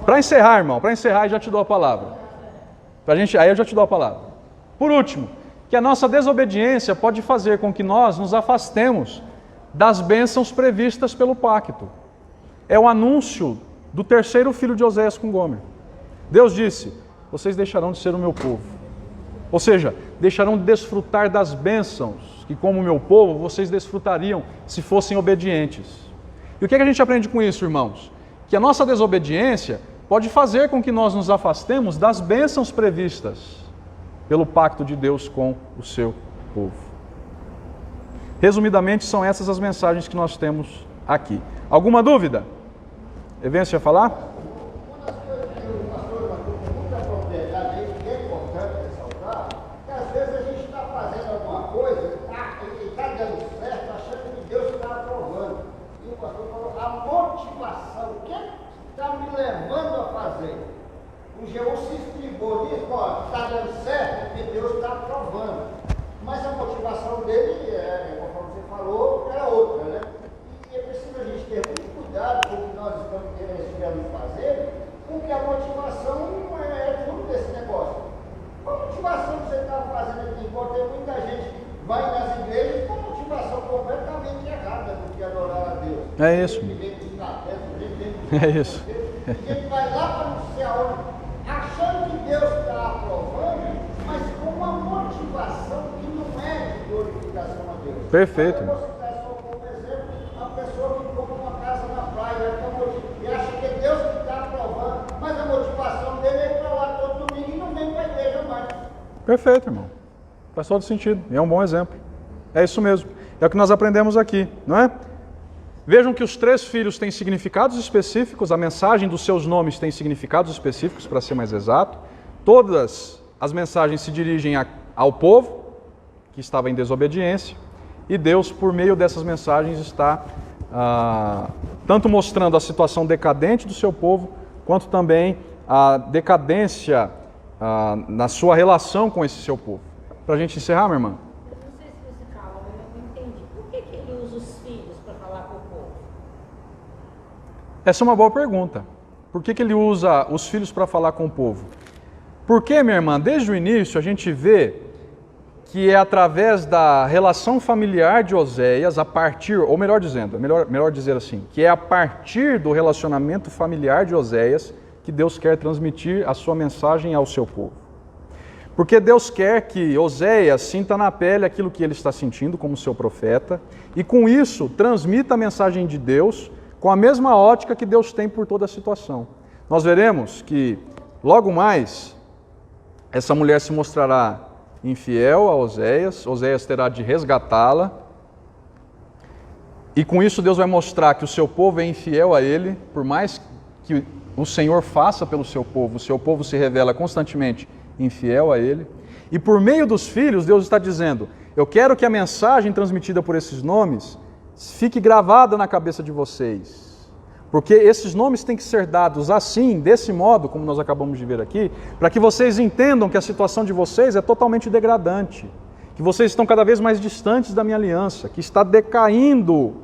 A: Para encerrar, irmão, eu já te dou a palavra. Aí eu já te dou a palavra. Por último, que a nossa desobediência pode fazer com que nós nos afastemos das bênçãos previstas pelo pacto. É o anúncio do terceiro filho de Oséias com Gomer. Deus disse: vocês deixarão de ser o meu povo. Ou seja, deixarão de desfrutar das bênçãos que, como o meu povo, vocês desfrutariam se fossem obedientes. E o que é que a gente aprende com isso, irmãos? Que a nossa desobediência pode fazer com que nós nos afastemos das bênçãos previstas pelo pacto de Deus com o seu povo. Resumidamente, são essas as mensagens que nós temos aqui. Alguma dúvida? Evêncio, ia falar?
B: Uma das coisas que o pastor levantou com muita propriedade aí, que é importante ressaltar, que às vezes a gente está fazendo alguma coisa e está dando certo, achando que Deus está aprovando. E o pastor falou, a motivação, o que está me levando a fazer? O Jeú se estribou nisso, ó, está dando certo porque Deus está aprovando. Mas a motivação dele, conforme você falou, era outra, né? E é preciso a gente ter muito cuidado com o que nós estivemos fazendo, porque a motivação não é tudo desse negócio. Qual a motivação que você está fazendo aqui? Pode ter muita gente que vai nas igrejas com motivação completamente errada do que adorar a Deus.
A: É isso. É isso.
B: A gente vai lá para não sei aonde, achando que Deus está aprovando, mas com uma motivação que não é de glorificação a Deus.
A: Perfeito.
B: Eu vou citar só como exemplo, uma pessoa que compra uma casa na praia e acha que é Deus que está aprovando, mas a motivação dele é ir para lá todo domingo e não vem para a igreja mais.
A: Perfeito, irmão. Faz todo sentido. E é um bom exemplo. É isso mesmo. É o que nós aprendemos aqui, não é? Vejam que os 3 filhos têm significados específicos, a mensagem dos seus nomes tem significados específicos, para ser mais exato. Todas as mensagens se dirigem ao povo, que estava em desobediência, e Deus, por meio dessas mensagens, está tanto mostrando a situação decadente do seu povo, quanto também a decadência na sua relação com esse seu povo. Para a gente encerrar, minha irmã?
E: Eu não sei se você fala, mas eu não entendi. Por que ele usa os filhos para falar com o povo?
A: Essa é uma boa pergunta. Por que ele usa os filhos para falar com o povo? Porque, minha irmã, desde o início a gente vê que é através da relação familiar de Oséias, a partir, ou melhor dizendo, melhor dizer assim, que é a partir do relacionamento familiar de Oséias que Deus quer transmitir a sua mensagem ao seu povo. Porque Deus quer que Oséias sinta na pele aquilo que ele está sentindo como seu profeta, e com isso transmita a mensagem de Deus com a mesma ótica que Deus tem por toda a situação. Nós veremos que logo mais essa mulher se mostrará infiel a Oséias, Oséias terá de resgatá-la, e com isso Deus vai mostrar que o seu povo é infiel a ele, por mais que o Senhor faça pelo seu povo, o seu povo se revela constantemente infiel a ele, e por meio dos filhos Deus está dizendo, eu quero que a mensagem transmitida por esses nomes fique gravada na cabeça de vocês, porque esses nomes têm que ser dados assim, desse modo, como nós acabamos de ver aqui, para que vocês entendam que a situação de vocês é totalmente degradante, que vocês estão cada vez mais distantes da minha aliança, que está decaindo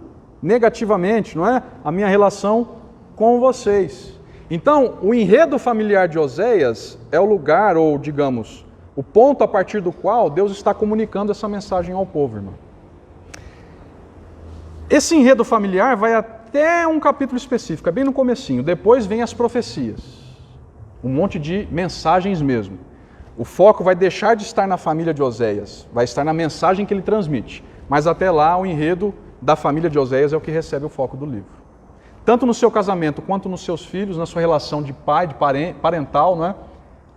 A: negativamente, não é? A minha relação com vocês. Então, o enredo familiar de Oséias é o lugar, ou digamos, o ponto a partir do qual Deus está comunicando essa mensagem ao povo, irmão. Esse enredo familiar vai até um capítulo específico, é bem no comecinho, depois vem as profecias, um monte de mensagens mesmo. O foco vai deixar de estar na família de Oséias, vai estar na mensagem que ele transmite, mas até lá o enredo da família de Oséias é o que recebe o foco do livro. Tanto no seu casamento quanto nos seus filhos, na sua relação de pai, de parental, não é?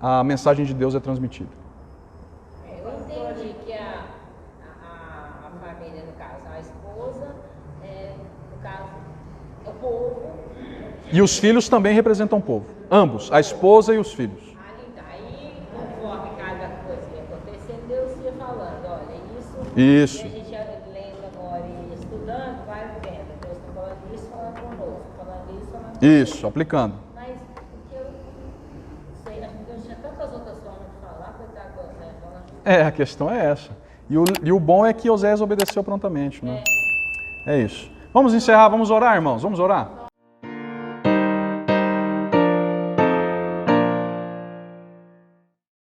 A: A mensagem de Deus é transmitida.
E: Eu entendi que a família, no caso, a esposa, no caso, o povo.
A: E os filhos também representam o povo. Ambos, a esposa e os filhos.
E: Aí, conforme cada coisa ia acontecendo, Deus ia falando, olha,
A: Isso.
E: E a gente ia lendo agora e estudando, vai vendo. Deus está falando isso, falando conosco, falando isso, falando
A: Isso, aplicando.
E: Mas o que eu não sei, acho que Deus tinha tantas outras formas de falar, coitado do Oséias, falando.
A: A questão é essa. E o bom é que Oséias obedeceu prontamente, né? É isso. Vamos encerrar, vamos orar, irmãos? Vamos orar?